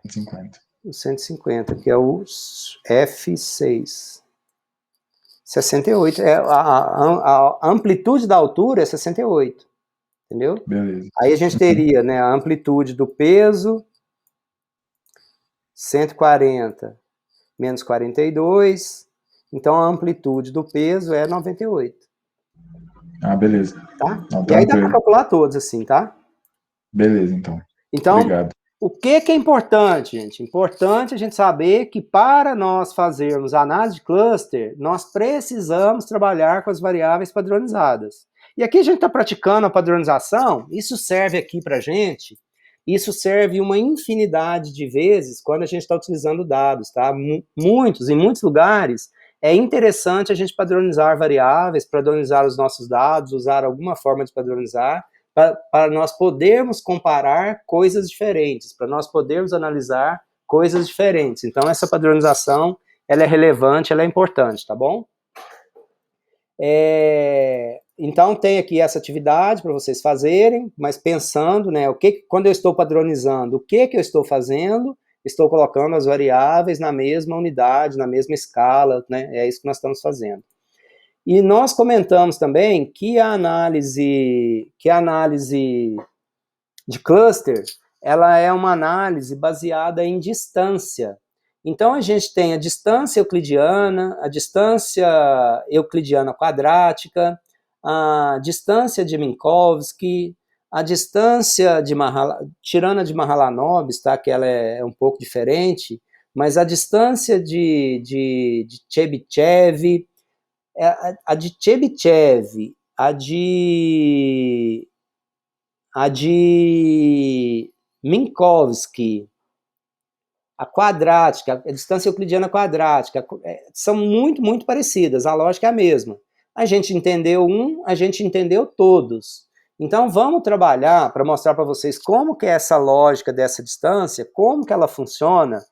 150. o 150, que é o F6. 68. A amplitude da altura é 68. Entendeu? Beleza. Aí a gente teria, né, a amplitude do peso, 140 menos 42. Então, a amplitude do peso é 98. Ah, beleza. Tá? Não, E aí dá para tranquilo. calcular todos assim, tá? Beleza, então. Então, Obrigado. o que é importante, gente? Importante a gente saber que para nós fazermos análise de cluster, nós precisamos trabalhar com as variáveis padronizadas. E aqui a gente está praticando a padronização, isso serve aqui para a gente, isso serve uma infinidade de vezes quando a gente está utilizando dados, tá? Em muitos lugares, é interessante a gente padronizar variáveis, padronizar os nossos dados, usar alguma forma de padronizar, para nós podermos comparar coisas diferentes, para nós podermos analisar coisas diferentes. Então, essa padronização, ela é relevante, ela é importante, tá bom? Então, tem aqui essa atividade para vocês fazerem, mas pensando, né, quando eu estou padronizando, o que eu estou fazendo? Estou colocando as variáveis na mesma unidade, na mesma escala, né? É isso que nós estamos fazendo. E nós comentamos também que a análise de cluster, ela é uma análise baseada em distância. Então, a gente tem a distância euclidiana quadrática, a distância de Minkowski, a distância de tirando a de Mahalanobis, tá, que ela é um pouco diferente, mas a distância de Chebyshev, a de Chebyshev, a de Minkowski, a quadrática, a distância euclidiana quadrática, são muito, muito parecidas, a lógica é a mesma. A gente entendeu a gente entendeu todos. Então vamos trabalhar para mostrar para vocês como que é essa lógica dessa distância, como que ela funciona.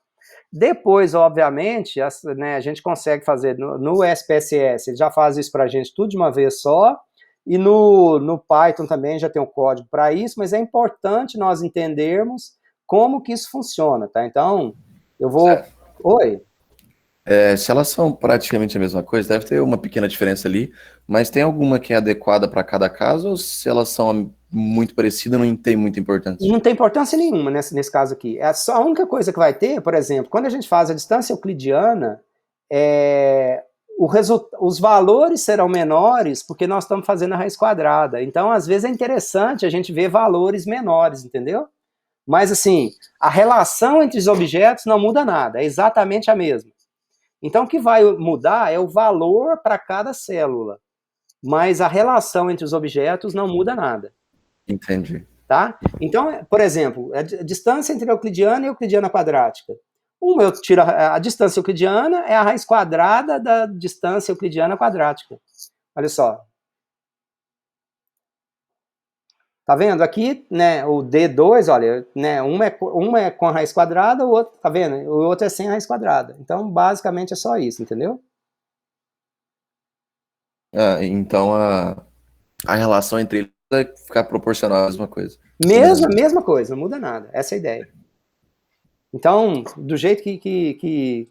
Depois, obviamente, né, a gente consegue fazer no SPSS, ele já faz isso para a gente tudo de uma vez só, e no Python também já tem um código para isso, mas é importante nós entendermos como que isso funciona, tá? Então, eu vou... Certo. Oi? Se elas são praticamente a mesma coisa, deve ter uma pequena diferença ali, mas tem alguma que é adequada para cada caso, ou se elas são muito parecidas, não tem muita importância? Não tem importância nenhuma nesse caso aqui. É só a única coisa que vai ter, por exemplo, quando a gente faz a distância euclidiana, os valores serão menores porque nós estamos fazendo a raiz quadrada. Então, às vezes, é interessante a gente ver valores menores, entendeu? Mas, assim, a relação entre os objetos não muda nada, é exatamente a mesma. Então, o que vai mudar é o valor para cada célula, mas a relação entre os objetos não muda nada. Entendi. Tá? Então, por exemplo, a distância entre a euclidiana e a euclidiana quadrática. Eu tiro a distância euclidiana, é a raiz quadrada da distância euclidiana quadrática. Olha só. Tá vendo? Aqui, né, o D2, olha, né, um é com a raiz quadrada, o outro, tá vendo? O outro é sem a raiz quadrada. Então, basicamente, é só isso, entendeu? Então a relação entre eles vai ficar proporcional à mesma coisa. Mesma coisa, não muda nada. Essa é a ideia. Então, do jeito que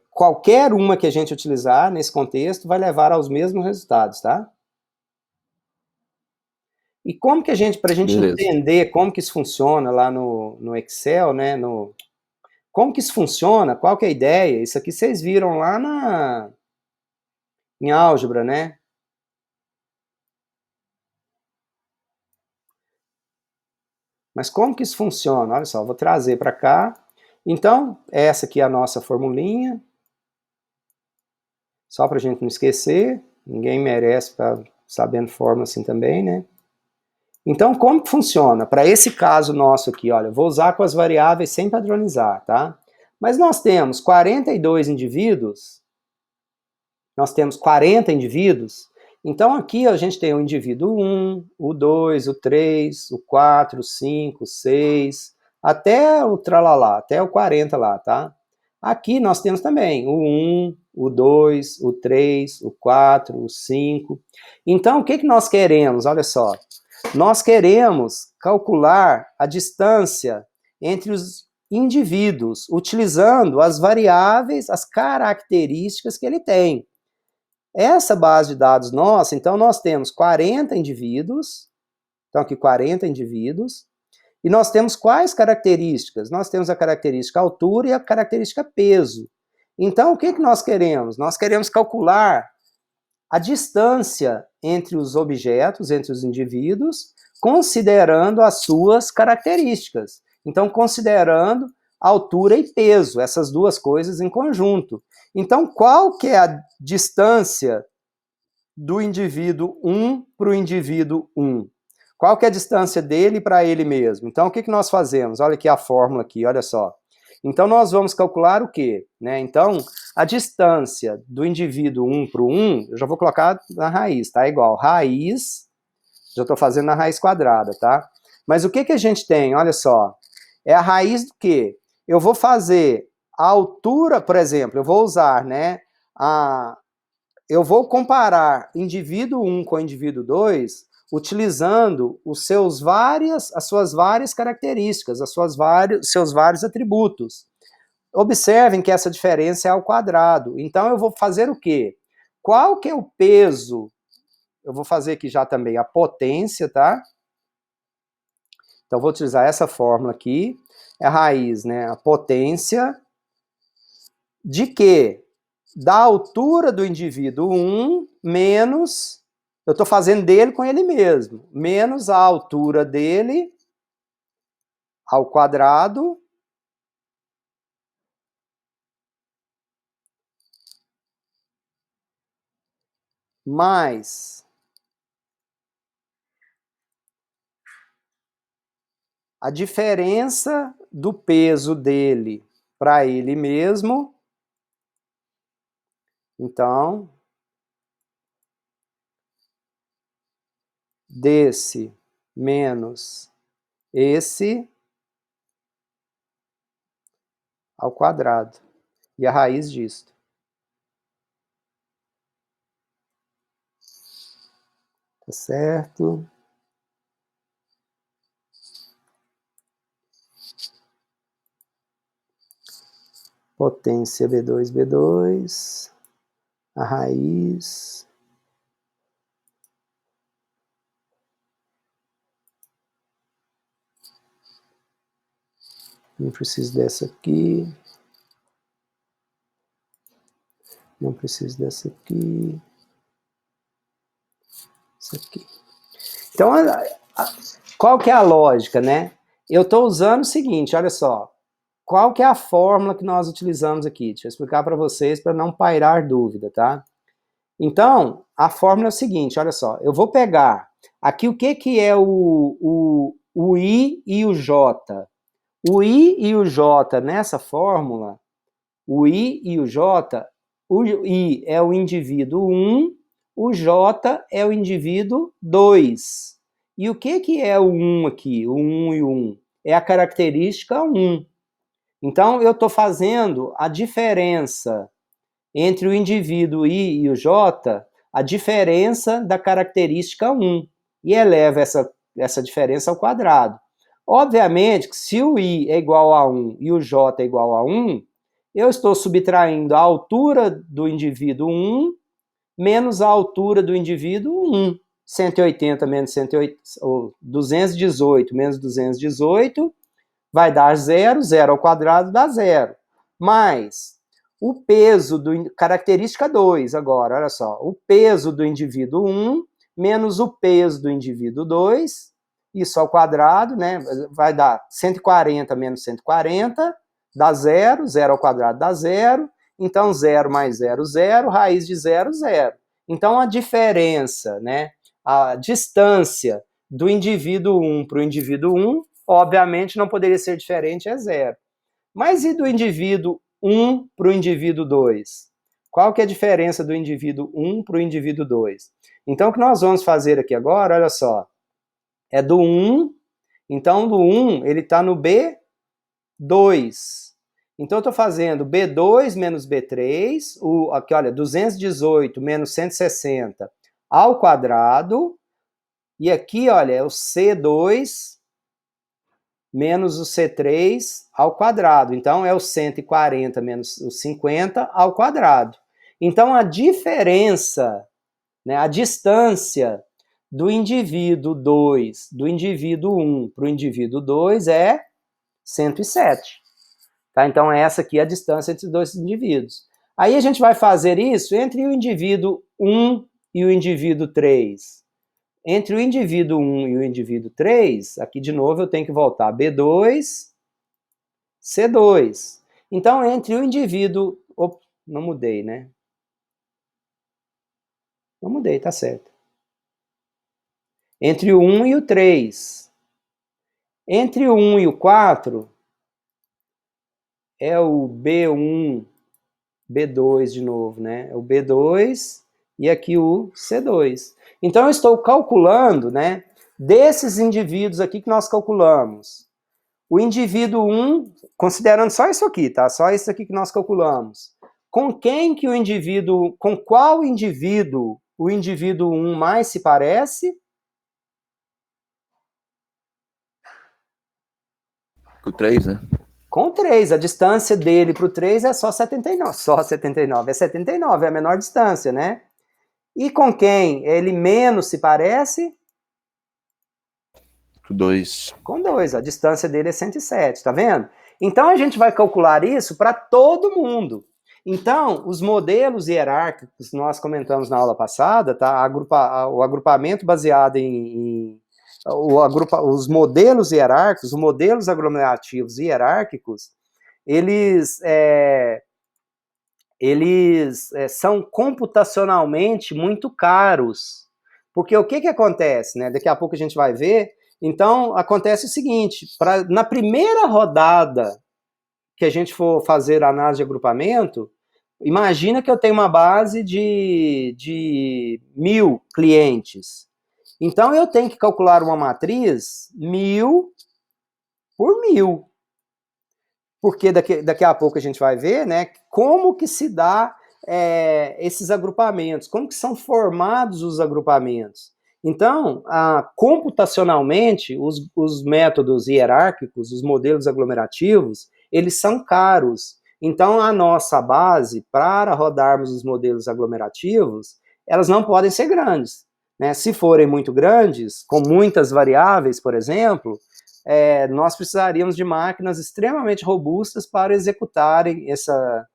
qualquer uma que a gente utilizar nesse contexto vai levar aos mesmos resultados, tá? E como que para a gente Beleza. entender como que isso funciona lá no Excel, né? Como que isso funciona? Qual que é a ideia? Isso aqui vocês viram lá em álgebra, né? Mas como que isso funciona? Olha só, vou trazer para cá. Então, essa aqui é a nossa formulinha. Só para a gente não esquecer. Ninguém merece estar sabendo fórmula assim também, né? Então, como que funciona? Para esse caso nosso aqui, olha, vou usar com as variáveis sem padronizar, tá? Mas nós temos 42 indivíduos, nós temos 40 indivíduos, então aqui a gente tem o indivíduo 1, o 2, o 3, o 4, o 5, o 6, até o tralalá, até o 40 lá, tá? Aqui nós temos também o 1, o 2, o 3, o 4, o 5. Então, o que nós queremos? Olha só. Nós queremos calcular a distância entre os indivíduos, utilizando as variáveis, as características que ele tem. Essa base de dados nossa, então nós temos 40 indivíduos, então aqui 40 indivíduos, e nós temos quais características? Nós temos a característica altura e a característica peso. Então, o que nós queremos? Nós queremos calcular a distância entre os objetos, entre os indivíduos, considerando as suas características. Então, considerando altura e peso, essas duas coisas em conjunto. Então, qual que é a distância do indivíduo 1 para o indivíduo 1? Qual que é a distância dele para ele mesmo? Então, o que nós fazemos? Olha aqui a fórmula aqui, olha só. Então, nós vamos calcular o quê? Né? Então, a distância do indivíduo 1 para o 1, eu já vou colocar na raiz, tá? Igual raiz, já estou fazendo na raiz quadrada, tá? Mas o que a gente tem? Olha só. É a raiz do quê? Eu vou fazer a altura, por exemplo, eu vou usar, né? Eu vou comparar indivíduo 1 com indivíduo 2 utilizando as suas várias características, seus vários atributos. Observem que essa diferença é ao quadrado. Então, eu vou fazer o quê? Qual que é o peso? Eu vou fazer aqui já também a potência, tá? Então, vou utilizar essa fórmula aqui. É a raiz, né? A potência de quê? Da altura do indivíduo 1 menos, eu estou fazendo dele com ele mesmo, menos a altura dele ao quadrado mais a diferença do peso dele para ele mesmo. Então, desse menos esse ao quadrado. E a raiz disto. Tá certo? Potência B2, a raiz. Não preciso dessa aqui. Não preciso dessa aqui. Isso aqui. Então, qual que é a lógica, né? Eu estou usando o seguinte, olha só. Qual que é a fórmula que nós utilizamos aqui? Deixa eu explicar para vocês, para não pairar dúvida, tá? Então, a fórmula é o seguinte, olha só. Eu vou pegar aqui o que é o I e o J. O I e o J nessa fórmula, o I e o J, o I é o indivíduo 1, o J é o indivíduo 2. E o que é o 1 aqui? O 1 e o 1? É a característica 1. Então, eu estou fazendo a diferença entre o indivíduo I e o J, a diferença da característica 1, e eleva essa diferença ao quadrado. Obviamente que se o I é igual a 1 e o J é igual a 1, eu estou subtraindo a altura do indivíduo 1 menos a altura do indivíduo 1. 180 menos 180, ou 218 menos 218 vai dar 0, 0 ao quadrado dá 0. Mais o peso do... Característica 2 agora, olha só. O peso do indivíduo 1 menos o peso do indivíduo 2, isso ao quadrado, né? Vai dar 140 menos 140, dá 0, 0 ao quadrado dá 0. Então, 0 mais 0, 0, raiz de 0, 0. Então, a diferença, né? A distância do indivíduo 1 para o indivíduo 1, obviamente, não poderia ser diferente, é 0. Mas e do indivíduo 1 para o indivíduo 2? Qual que é a diferença do indivíduo 1 para o indivíduo 2? Então, o que nós vamos fazer aqui agora, olha só, é do 1, então do 1 ele está no B2. Então, eu estou fazendo B2 menos B3, aqui, olha, 218 menos 160 ao quadrado, e aqui, olha, é o C2 menos o C3 ao quadrado. Então, é o 140 menos o 50 ao quadrado. Então, a diferença, né, a distância do indivíduo 2, do indivíduo 1 para o indivíduo 2 é 107. Tá? Então, essa aqui é a distância entre os dois indivíduos. Aí a gente vai fazer isso entre o indivíduo 1 e o indivíduo 3. Entre o indivíduo 1 e o indivíduo 3, aqui de novo eu tenho que voltar B2, C2. Então, entre o indivíduo... não mudei, né? Não mudei, tá certo. Entre o 1 e o 3. Entre o 1 e o 4, é o B1, B2 de novo, né? É o B2 e aqui o C2. Então, eu estou calculando, né, desses indivíduos aqui que nós calculamos. O indivíduo 1, considerando só isso aqui, tá? Só isso aqui que nós calculamos. Com quem que o indivíduo, com qual indivíduo o indivíduo 1 mais se parece? Com o 3, né? Com o 3. A distância dele para o 3 é só 79. Só 79. É 79, é a menor distância, né? E com quem ele menos se parece? Com 2. Com 2. A distância dele é 107, tá vendo? Então, a gente vai calcular isso para todo mundo. Então, os modelos hierárquicos, nós comentamos na aula passada, tá? O agrupamento baseado os modelos hierárquicos, os modelos aglomerativos hierárquicos, eles são computacionalmente muito caros. Porque o que acontece, né? Daqui a pouco a gente vai ver. Então, acontece o seguinte, na primeira rodada que a gente for fazer a análise de agrupamento, imagina que eu tenho uma base de 1000 clientes. Então, eu tenho que calcular uma matriz 1000 por 1000. Porque daqui a pouco a gente vai ver, né, como que se dá esses agrupamentos, como que são formados os agrupamentos. Então, computacionalmente, os métodos hierárquicos, os modelos aglomerativos, eles são caros. Então, a nossa base, para rodarmos os modelos aglomerativos, elas não podem ser grandes, né? Se forem muito grandes, com muitas variáveis, por exemplo, nós precisaríamos de máquinas extremamente robustas para executarem essa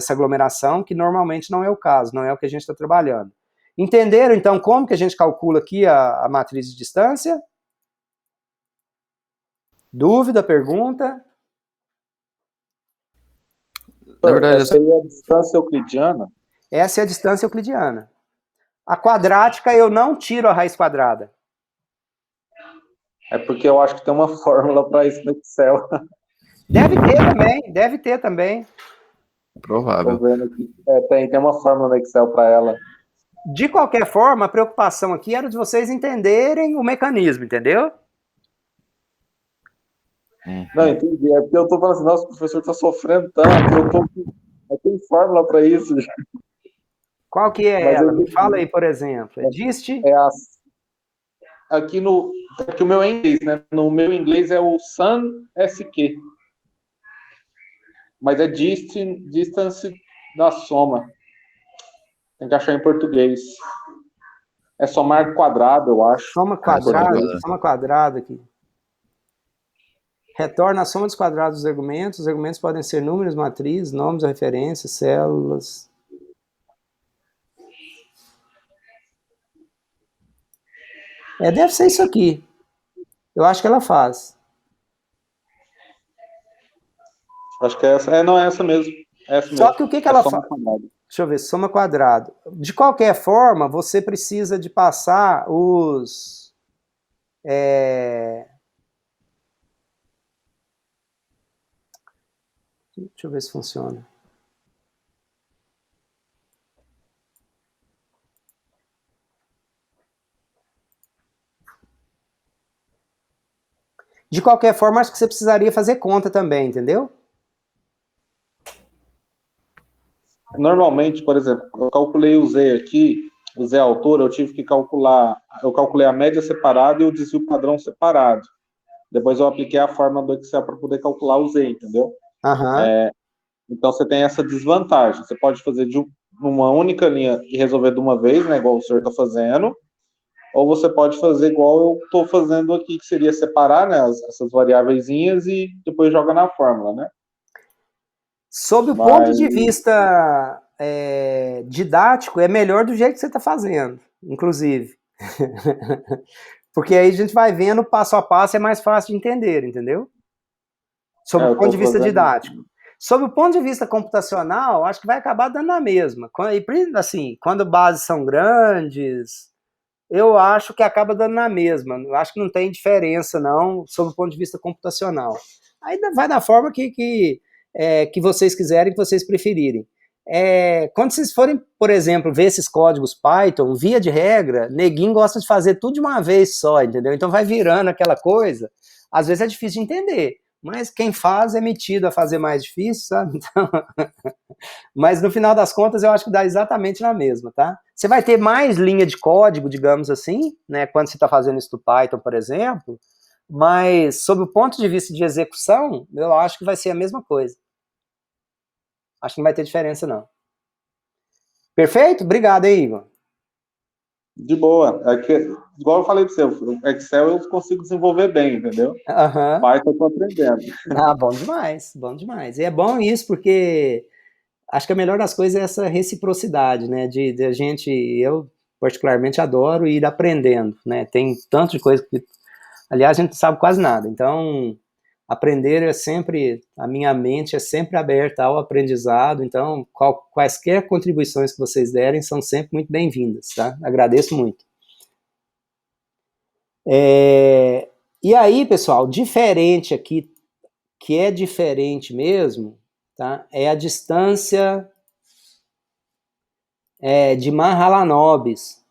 aglomeração, que normalmente não é o caso, não é o que a gente está trabalhando. Entenderam, então, como que a gente calcula aqui a matriz de distância? Dúvida, pergunta? Na verdade, essa aí é a distância euclidiana? Essa é a distância euclidiana. A quadrática eu não tiro a raiz quadrada. É porque eu acho que tem uma fórmula para isso no Excel. Deve ter também. provável. Tô vendo aqui. Tem uma fórmula no Excel para ela. De qualquer forma, a preocupação aqui era de vocês entenderem o mecanismo, entendeu? Não, entendi. É porque eu tô falando assim, nossa, o professor tá sofrendo tanto, tem fórmula para isso. Qual que é Mas ela? Me fala aí, por exemplo. É dist? Aqui o meu é em inglês, né? No meu inglês é o SUN SQ. Mas é distance da soma. Tem que achar em português. É somar quadrado, eu acho. Soma quadrada aqui. Retorna a soma dos quadrados dos argumentos. Os argumentos podem ser números, matrizes, nomes, referências, células. Deve ser isso aqui. Eu acho que ela faz. Acho que é essa. Não, é essa mesmo. Só que o que ela faz? Deixa eu ver, soma quadrado. De qualquer forma, você precisa de passar os... Deixa eu ver se funciona. De qualquer forma, acho que você precisaria fazer conta também, entendeu? Normalmente, por exemplo, eu calculei o Z aqui, o Z altura, eu tive que calcular, eu calculei a média separada e o desvio padrão separado. Depois eu apliquei a fórmula do Excel para poder calcular o Z, entendeu? Uhum. Então você tem essa desvantagem. Você pode fazer de uma única linha e resolver de uma vez, né, igual o senhor está fazendo, ou você pode fazer igual eu estou fazendo aqui, que seria separar, né, essas variáveiszinhas e depois joga na fórmula, né? Sob o ponto de vista didático, é melhor do jeito que você está fazendo, inclusive. Porque aí a gente vai vendo passo a passo, é mais fácil de entender, entendeu? Sob o ponto de vista didático. Sob o ponto de vista computacional, acho que vai acabar dando na mesma. Assim, quando bases são grandes, eu acho que acaba dando na mesma. Eu acho que não tem diferença, não, sob o ponto de vista computacional. Aí vai da forma que vocês quiserem, que vocês preferirem. Quando vocês forem, por exemplo, ver esses códigos Python, via de regra, neguinho gosta de fazer tudo de uma vez só, entendeu? Então vai virando aquela coisa. Às vezes é difícil de entender, mas quem faz é metido a fazer mais difícil, sabe? Então... Mas no final das contas eu acho que dá exatamente na mesma, tá? Você vai ter mais linha de código, digamos assim, né? Quando você está fazendo isso do Python, por exemplo, mas sob o ponto de vista de execução, eu acho que vai ser a mesma coisa. Acho que não vai ter diferença, não. Perfeito? Obrigado aí, Igor. De boa. Igual eu falei para você, o Excel eu consigo desenvolver bem, entendeu? Uhum. Python eu estou aprendendo. Bom demais, bom demais. E é bom isso porque acho que a melhor das coisas é essa reciprocidade, né? De a gente, eu particularmente adoro ir aprendendo, né? Tem tanto de coisa que, aliás, a gente não sabe quase nada. Então, aprender é sempre, a minha mente é sempre aberta ao aprendizado. Então, quaisquer contribuições que vocês derem são sempre muito bem-vindas, tá? Agradeço muito. E aí, pessoal, diferente aqui, que é diferente mesmo, tá? É a distância de Mahalanobis.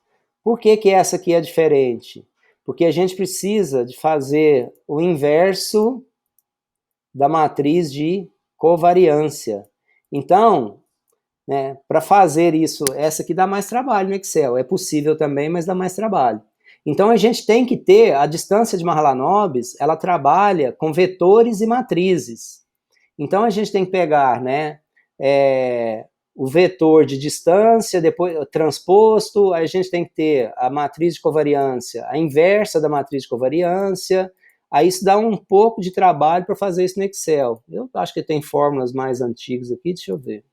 Por que que essa aqui é diferente? Porque a gente precisa de fazer o inverso da matriz de covariância. Então, né, para fazer isso, essa aqui dá mais trabalho no Excel. É possível também, mas dá mais trabalho. Então, a gente tem que ter, a distância de Mahalanobis, ela trabalha com vetores e matrizes. Então, a gente tem que pegar, né, o vetor de distância, depois transposto, aí a gente tem que ter a matriz de covariância, a inversa da matriz de covariância, aí isso dá um pouco de trabalho para fazer isso no Excel. Eu acho que tem fórmulas mais antigas aqui, deixa eu ver.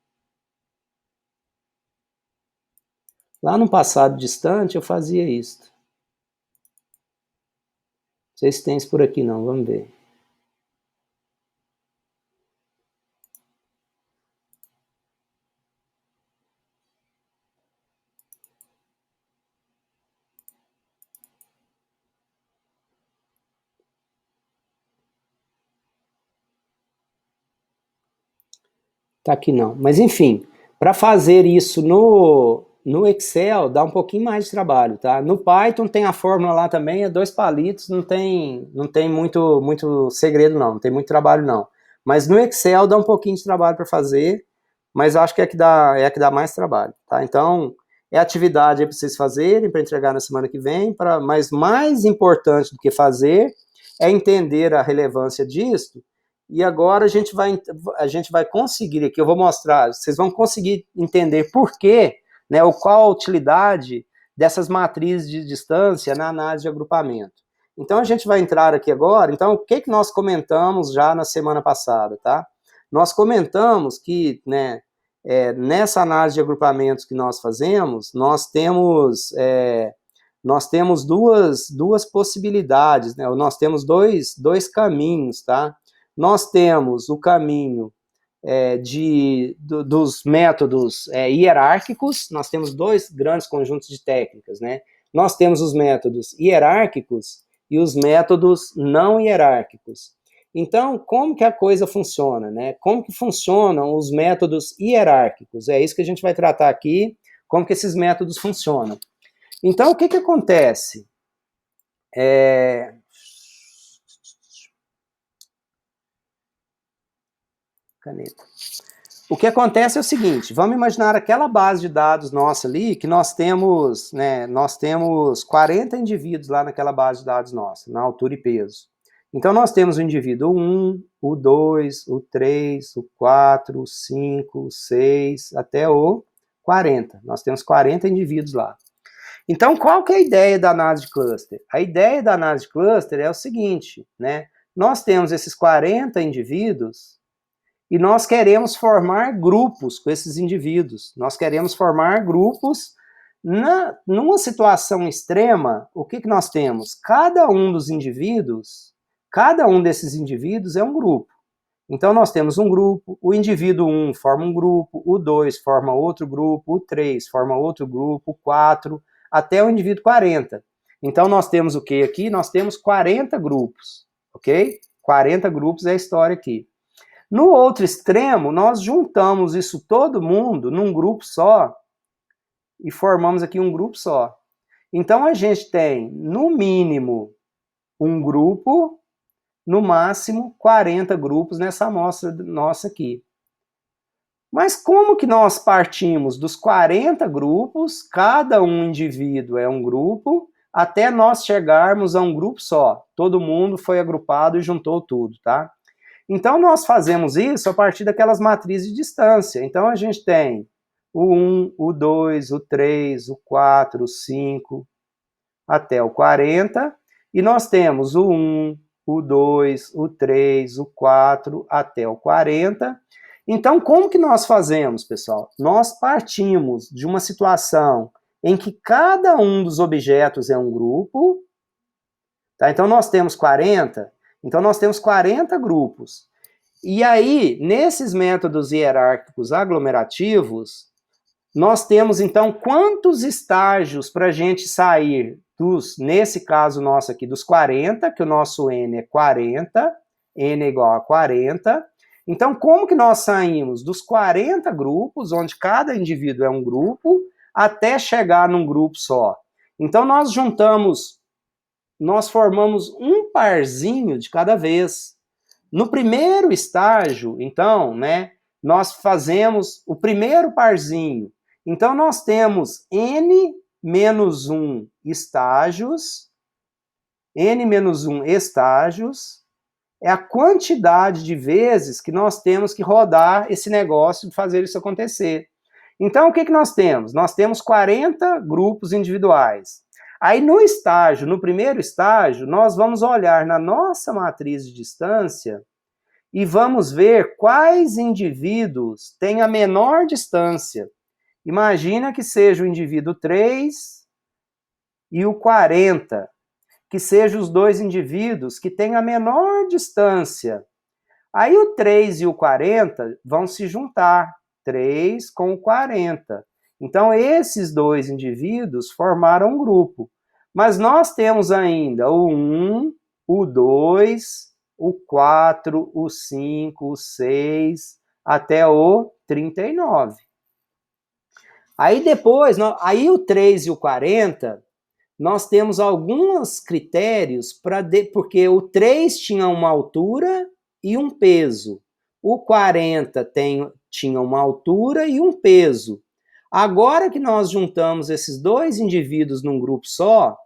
Lá no passado distante eu fazia isso. Não sei se tem isso por aqui não, vamos ver. Tá aqui não. Mas enfim, para fazer isso no Excel dá um pouquinho mais de trabalho, tá? No Python tem a fórmula lá também, é 2 palitos, não tem muito segredo não tem muito trabalho não. Mas no Excel dá um pouquinho de trabalho para fazer, mas acho que é que dá mais trabalho, tá? Então, é atividade aí para vocês fazerem, para entregar na semana que vem, mas mais importante do que fazer é entender a relevância disso. E agora a gente vai conseguir aqui, eu vou mostrar, vocês vão conseguir entender por quê, né, ou qual a utilidade dessas matrizes de distância na análise de agrupamento. Então a gente vai entrar aqui agora, então o que nós comentamos já na semana passada, tá? Nós comentamos que, né, nessa análise de agrupamentos que nós fazemos, nós temos duas possibilidades, né? Nós temos dois caminhos, tá? Nós temos o caminho dos métodos hierárquicos, nós temos 2 grandes conjuntos de técnicas, né? Nós temos os métodos hierárquicos e os métodos não hierárquicos. Então, como que a coisa funciona, né? Como que funcionam os métodos hierárquicos? É isso que a gente vai tratar aqui, como que esses métodos funcionam. Então, o que acontece? Caneta. O que acontece é o seguinte, vamos imaginar aquela base de dados nossa ali, que nós temos 40 indivíduos lá naquela base de dados nossa, na altura e peso. Então, nós temos o indivíduo 1, o 2, o 3, o 4, o 5, o 6, até o 40. Nós temos 40 indivíduos lá. Então, qual que é a ideia da análise de cluster? A ideia da análise de cluster é o seguinte, né? Nós temos esses 40 indivíduos e nós queremos formar grupos com esses indivíduos. Nós queremos formar grupos. Numa situação extrema, o que nós temos? Cada um desses indivíduos é um grupo. Então, nós temos um grupo, o indivíduo 1 forma um grupo, o 2 forma outro grupo, o 3 forma outro grupo, o 4, até o indivíduo 40. Então, nós temos o que aqui? Nós temos 40 grupos, ok? 40 grupos é a história aqui. No outro extremo, nós juntamos isso todo mundo num grupo só e formamos aqui um grupo só. Então, a gente tem, no mínimo, um grupo, no máximo, 40 grupos nessa amostra nossa aqui. Mas como que nós partimos dos 40 grupos, cada um indivíduo é um grupo, até nós chegarmos a um grupo só? Todo mundo foi agrupado e juntou tudo, tá? Então, nós fazemos isso a partir daquelas matrizes de distância. Então, a gente tem o 1, o 2, o 3, o 4, o 5, até o 40. E nós temos o 1, o 2, o 3, o 4, até o 40. Então, como que nós fazemos, pessoal? Nós partimos de uma situação em que cada um dos objetos é um grupo. Tá? Então, nós temos 40... Então, nós temos 40 grupos. E aí, nesses métodos hierárquicos aglomerativos, nós temos, então, quantos estágios para a gente sair nesse caso nosso aqui, dos 40, que o nosso N é 40, N é igual a 40. Então, como que nós saímos dos 40 grupos, onde cada indivíduo é um grupo, até chegar num grupo só? Então nós formamos um parzinho de cada vez. No primeiro estágio, então, né, nós fazemos o primeiro parzinho. Então nós temos n-1 estágios. N-1 estágios é a quantidade de vezes que nós temos que rodar esse negócio de fazer isso acontecer. Então, o que nós temos? Nós temos 40 grupos individuais. Aí, no primeiro estágio, nós vamos olhar na nossa matriz de distância e vamos ver quais indivíduos têm a menor distância. Imagina que seja o indivíduo 3 e o 40. Que sejam os dois indivíduos que têm a menor distância. Aí o 3 e o 40 vão se juntar, 3 com o 40. Então, esses dois indivíduos formaram um grupo. Mas nós temos ainda o 1, o 2, o 4, o 5, o 6, até o 39. Aí depois, aí o 3 e o 40... nós temos alguns critérios porque o 3 tinha uma altura e um peso. O 40 tinha uma altura e um peso. Agora que nós juntamos esses dois indivíduos num grupo só,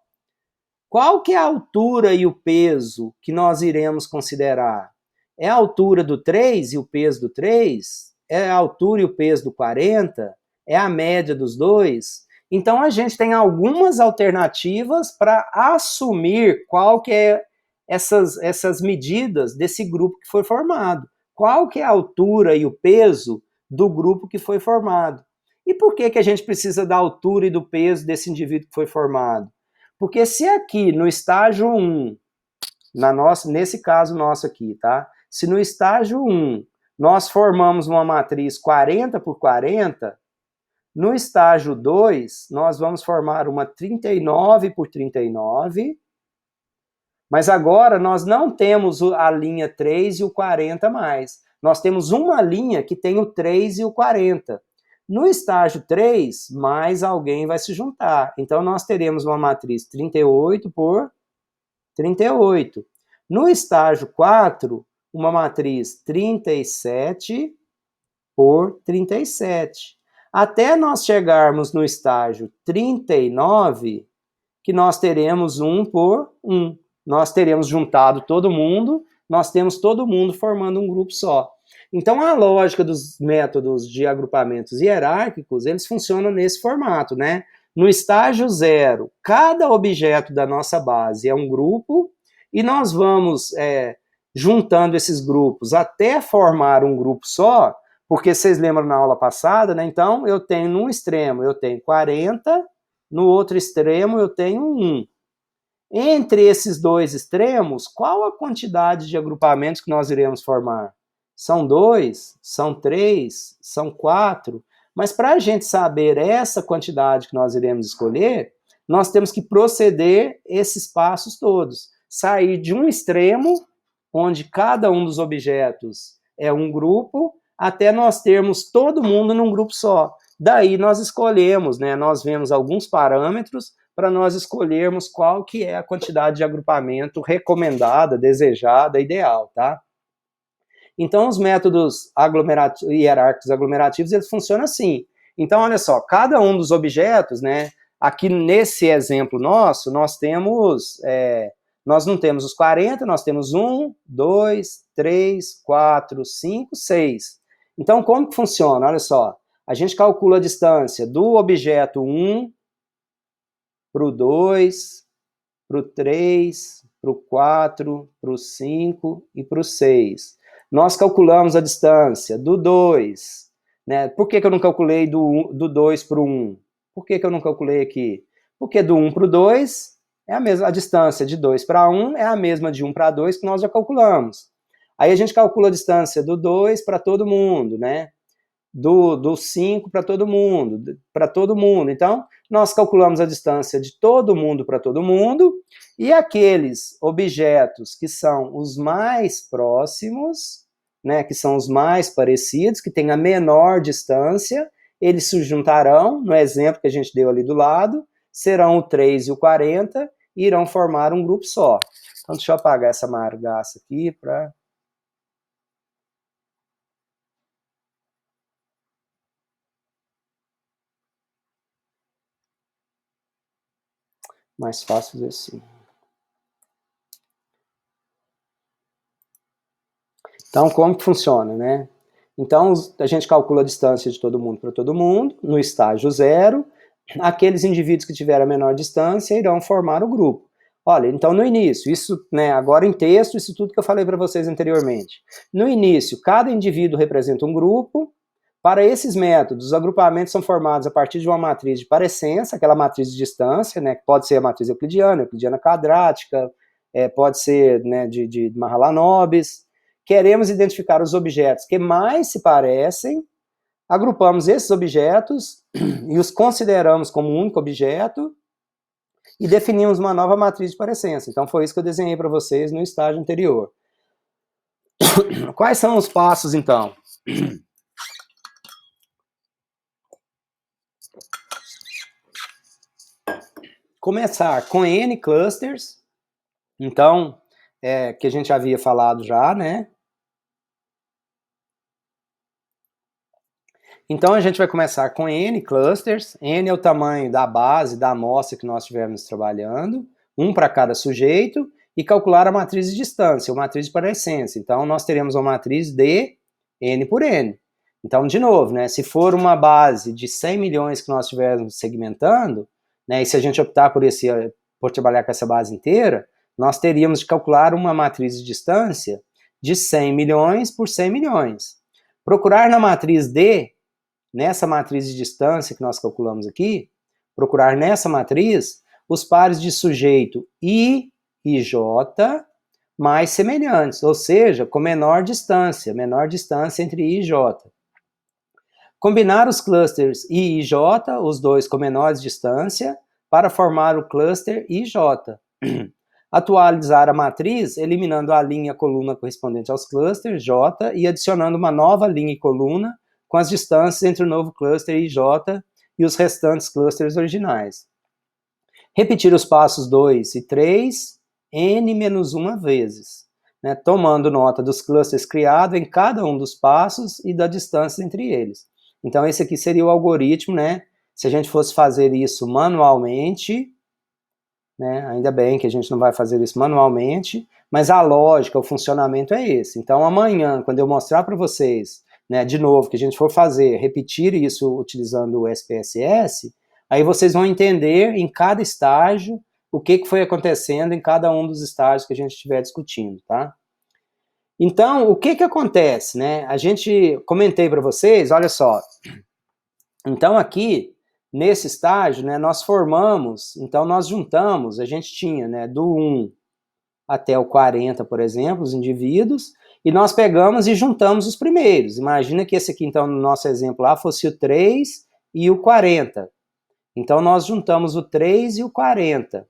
qual que é a altura e o peso que nós iremos considerar? É a altura do 3 e o peso do 3? É a altura e o peso do 40? É a média dos dois? Então, a gente tem algumas alternativas para assumir qual que é essas medidas desse grupo que foi formado. Qual que é a altura e o peso do grupo que foi formado. E por que a gente precisa da altura e do peso desse indivíduo que foi formado? Porque se aqui no estágio 1, nesse caso nosso aqui, tá? Se no estágio 1 nós formamos uma matriz 40 por 40, no estágio 2, nós vamos formar uma 39 por 39, mas agora nós não temos a linha 3 e o 40 mais. Nós temos uma linha que tem o 3 e o 40. No estágio 3, mais alguém vai se juntar. Então, nós teremos uma matriz 38 por 38. No estágio 4, uma matriz 37 por 37. Até nós chegarmos no estágio 39, que nós teremos 1 por 1. Nós teremos juntado todo mundo, nós temos todo mundo formando um grupo só. Então, a lógica dos métodos de agrupamentos hierárquicos, eles funcionam nesse formato, né? No estágio 0, cada objeto da nossa base é um grupo, e nós vamos juntando esses grupos até formar um grupo só, porque vocês lembram na aula passada, né? Então, eu tenho num extremo, eu tenho 40, no outro extremo eu tenho 1. Entre esses dois extremos, qual a quantidade de agrupamentos que nós iremos formar? São 2? São 3? São 4? Mas para a gente saber essa quantidade que nós iremos escolher, nós temos que proceder esses passos todos. Sair de um extremo, onde cada um dos objetos é um grupo, até nós termos todo mundo num grupo só. Daí nós escolhemos, né? Nós vemos alguns parâmetros para nós escolhermos qual que é a quantidade de agrupamento recomendada, desejada, ideal, tá? Então, os métodos hierárquicos aglomerativos, eles funcionam assim. Então, olha só, cada um dos objetos, né? Aqui nesse exemplo nosso, nós não temos os 40, nós temos 1, 2, 3, 4, 5, 6. Então, como que funciona? Olha só, a gente calcula a distância do objeto 1 para o 2, para o 3, para o 4, para o 5 e para o 6. Nós calculamos a distância do 2, né? Por que eu não calculei do 2 para o 1? Por que eu não calculei aqui? Porque do 1 para o 2 é a mesma, a distância de 2 para 1 é a mesma de 1 para 2 que nós já calculamos. Aí a gente calcula a distância do 2 para todo mundo, né? Do 5 para todo mundo. Então, nós calculamos a distância de todo mundo para todo mundo, e aqueles objetos que são os mais próximos, né, que são os mais parecidos, que têm a menor distância, eles se juntarão, no exemplo que a gente deu ali do lado, serão o 3 e o 40 e irão formar um grupo só. Então, deixa eu apagar essa margaça aqui para... mais fácil fazer assim. Então, como que funciona, né? Então, a gente calcula a distância de todo mundo para todo mundo, no estágio 0. Aqueles indivíduos que tiveram a menor distância irão formar o grupo. Olha, então no início, isso, né, agora em texto, isso tudo que eu falei para vocês anteriormente. No início, cada indivíduo representa um grupo. Para esses métodos, os agrupamentos são formados a partir de uma matriz de parecência, aquela matriz de distância, né, que pode ser a matriz euclidiana quadrática, pode ser, né, de Mahalanobis. Queremos identificar os objetos que mais se parecem, agrupamos esses objetos e os consideramos como um único objeto e definimos uma nova matriz de parecência. Então foi isso que eu desenhei para vocês no estágio anterior. Quais são os passos, então? Começar com N clusters, então, que a gente havia falado já, né? Então, a gente vai começar com N clusters. N é o tamanho da base da amostra que nós estivermos trabalhando, um para cada sujeito, e calcular a matriz de distância, ou matriz de parecência. Então, nós teremos uma matriz de N por N. Então, de novo, né, se for uma base de 100 milhões que nós estivermos segmentando, né, e se a gente optar por trabalhar com essa base inteira, nós teríamos de calcular uma matriz de distância de 100 milhões por 100 milhões. Procurar na matriz D, nessa matriz de distância que nós calculamos aqui, procurar nessa matriz os pares de sujeito I e J mais semelhantes, ou seja, com menor distância entre I e J. Combinar os clusters I e J, os dois com menor distância, para formar o cluster IJ. Atualizar a matriz, eliminando a linha e a coluna correspondente aos clusters J e adicionando uma nova linha e coluna com as distâncias entre o novo cluster IJ e os restantes clusters originais. Repetir os passos 2 e 3, n-1 vezes, né, tomando nota dos clusters criados em cada um dos passos e da distância entre eles. Então, esse aqui seria o algoritmo, né? Se a gente fosse fazer isso manualmente, né, ainda bem que a gente não vai fazer isso manualmente, mas a lógica, o funcionamento é esse. Então, amanhã, quando eu mostrar para vocês, né, de novo, que a gente for repetir isso utilizando o SPSS, aí vocês vão entender em cada estágio o que foi acontecendo em cada um dos estágios que a gente estiver discutindo, tá? Então, o que acontece, né? A gente, comentei para vocês, olha só. Então, aqui, nesse estágio, né, nós formamos, então nós juntamos, a gente tinha, né, do 1 até o 40, por exemplo, os indivíduos, e nós pegamos e juntamos os primeiros. Imagina que esse aqui, então, no nosso exemplo lá, fosse o 3 e o 40. Então, nós juntamos o 3 e o 40.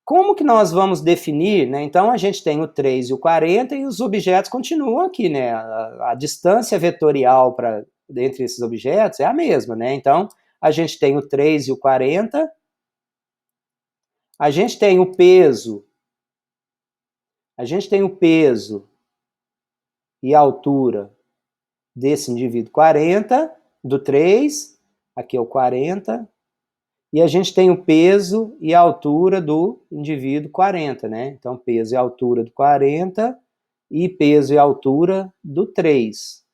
Como que nós vamos definir, né? Então, a gente tem o 3 e o 40 e os objetos continuam aqui, né? A distância vetorial entre esses objetos é a mesma, né? Então, a gente tem o 3 e o 40. A gente tem o peso. A gente tem o peso e a altura desse indivíduo 40, do 3, aqui é o 40, e a gente tem o peso e a altura do indivíduo 40, né? Então, peso e altura do 40 e peso e altura do 3.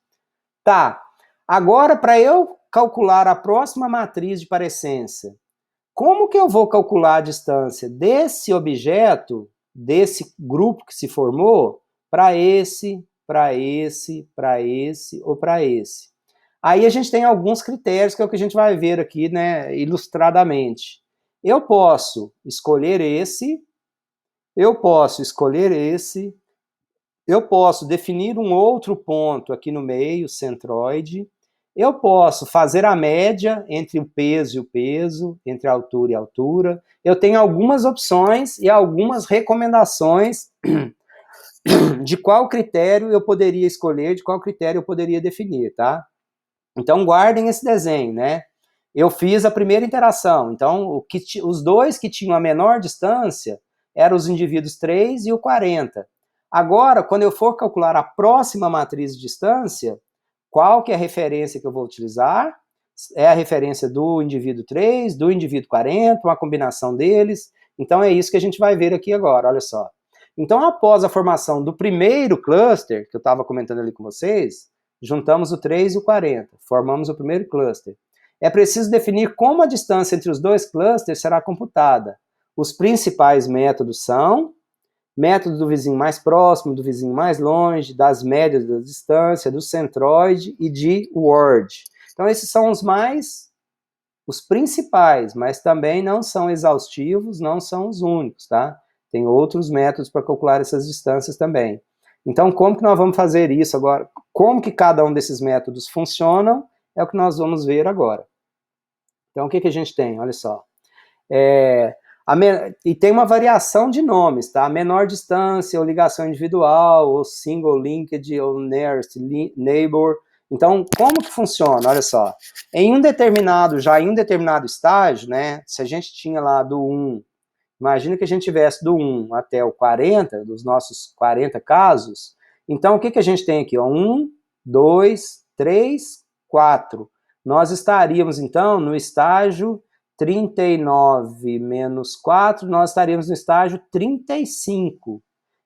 Tá, agora para eu calcular a próxima matriz de parecência, como que eu vou calcular a distância desse objeto, desse grupo que se formou, para esse ou para esse? Aí a gente tem alguns critérios, que é o que a gente vai ver aqui, né, ilustradamente. Eu posso escolher esse, eu posso definir um outro ponto aqui no meio, centroide, eu posso fazer a média entre o peso e o peso, entre a altura e a altura. Eu tenho algumas opções e algumas recomendações de qual critério eu poderia escolher, de qual critério eu poderia definir, tá? Então, guardem esse desenho, né? eu fiz a primeira interação. Então, os dois que tinham a menor distância eram os indivíduos 3 e o 40. Agora, quando eu for calcular a próxima matriz de distância, qual que é a referência que eu vou utilizar? É a referência do indivíduo 3, do indivíduo 40, uma combinação deles. Então, é isso que a gente vai ver aqui agora, olha só. Então, após a formação do primeiro cluster, que eu estava comentando ali com vocês, juntamos o 3 e o 40, formamos o primeiro cluster. É preciso definir como a distância entre os dois clusters será computada. Os principais métodos são método do vizinho mais próximo, do vizinho mais longe, das médias da distância, do centroide e de Ward. Então, esses são os principais, mas também não são exaustivos, não são os únicos, tá? Tem outros métodos para calcular essas distâncias também. Então, como que nós vamos fazer isso agora? Como que cada um desses métodos funcionam, é o que nós vamos ver agora. Então, o que a gente tem? Olha só. E tem uma variação de nomes, tá? Menor distância, ou ligação individual, ou single linked, ou nearest neighbor. Então, como que funciona? Olha só. Em um determinado estágio, né? Se a gente tinha lá do 1, imagina que a gente tivesse do 1 até o 40, dos nossos 40 casos. Então, o que a gente tem aqui? 1, 2, 3, 4. Nós estaríamos, então, no estágio 39 menos 4, nós estaríamos no estágio 35.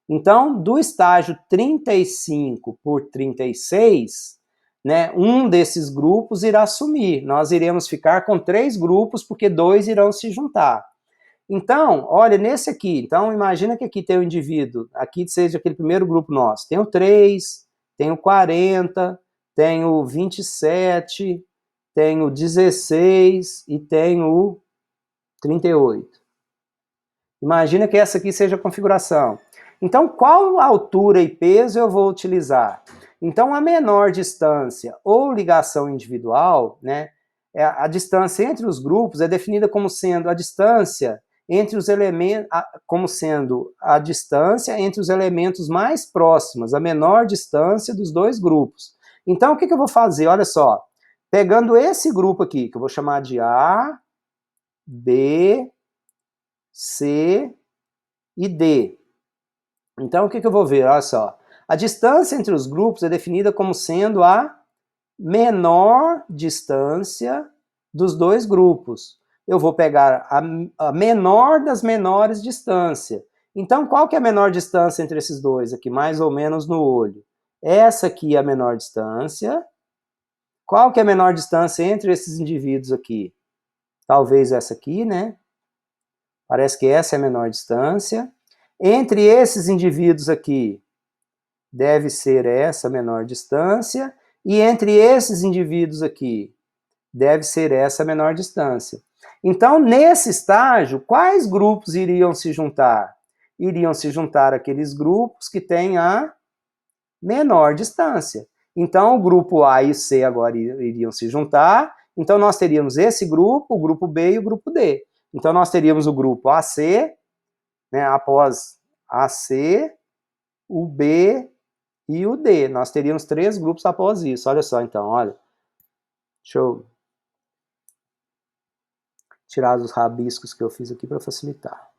Então, do estágio 35 por 36, né, um desses grupos irá sumir. Nós iremos ficar com 3 grupos, porque 2 irão se juntar. Então, olha, nesse aqui, então imagina que aqui tem o indivíduo, aqui seja aquele primeiro grupo nosso, tem o 3, tem o 40, tem o 27, tem o 16 e tem o 38. Imagina que essa aqui seja a configuração. Então, qual altura e peso eu vou utilizar? Então, a menor distância ou ligação individual, né, a distância entre os grupos é definida como sendo a distância entre os elementos, como sendo a distância entre os elementos mais próximos, a menor distância dos dois grupos. Então, o que eu vou fazer? Olha só, pegando esse grupo aqui, que eu vou chamar de A, B, C e D. Então, o que eu vou ver? Olha só, a distância entre os grupos é definida como sendo a menor distância dos dois grupos. Eu vou pegar a menor das menores distâncias. Então, qual que é a menor distância entre esses dois aqui, mais ou menos no olho? Essa aqui é a menor distância. Qual que é a menor distância entre esses indivíduos aqui? Talvez essa aqui, né? Parece que essa é a menor distância. Entre esses indivíduos aqui, deve ser essa a menor distância. E entre esses indivíduos aqui, deve ser essa a menor distância. Então, nesse estágio, quais grupos iriam se juntar? Iriam se juntar aqueles grupos que têm a menor distância. Então, o grupo A e C agora iriam se juntar. Então, nós teríamos esse grupo, o grupo B e o grupo D. Então, nós teríamos o grupo AC, né, após AC, o B e o D. Nós teríamos 3 grupos após isso. Olha só, então, olha. Deixa eu tirar os rabiscos que eu fiz aqui para facilitar.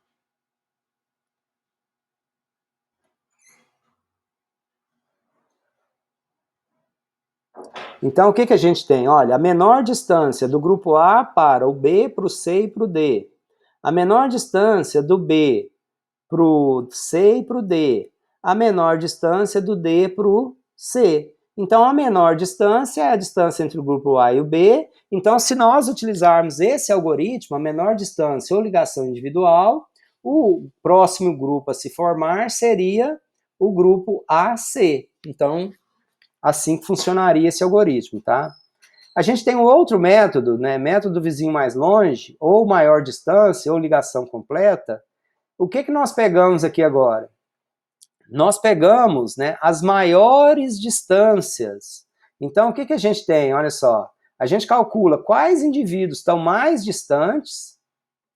Então, o que a gente tem? Olha, a menor distância do grupo A para o B, para o C e para o D. A menor distância do B para o C e para o D. A menor distância do D para o C. Então, a menor distância é a distância entre o grupo A e o B. Então, se nós utilizarmos esse algoritmo, a menor distância ou ligação individual, o próximo grupo a se formar seria o grupo AC. Então, assim que funcionaria esse algoritmo, tá? A gente tem um outro método, né? Método do vizinho mais longe, ou maior distância, ou ligação completa. O que nós pegamos aqui agora? Nós pegamos, né, as maiores distâncias. Então, o que a gente tem? Olha só, a gente calcula quais indivíduos estão mais distantes,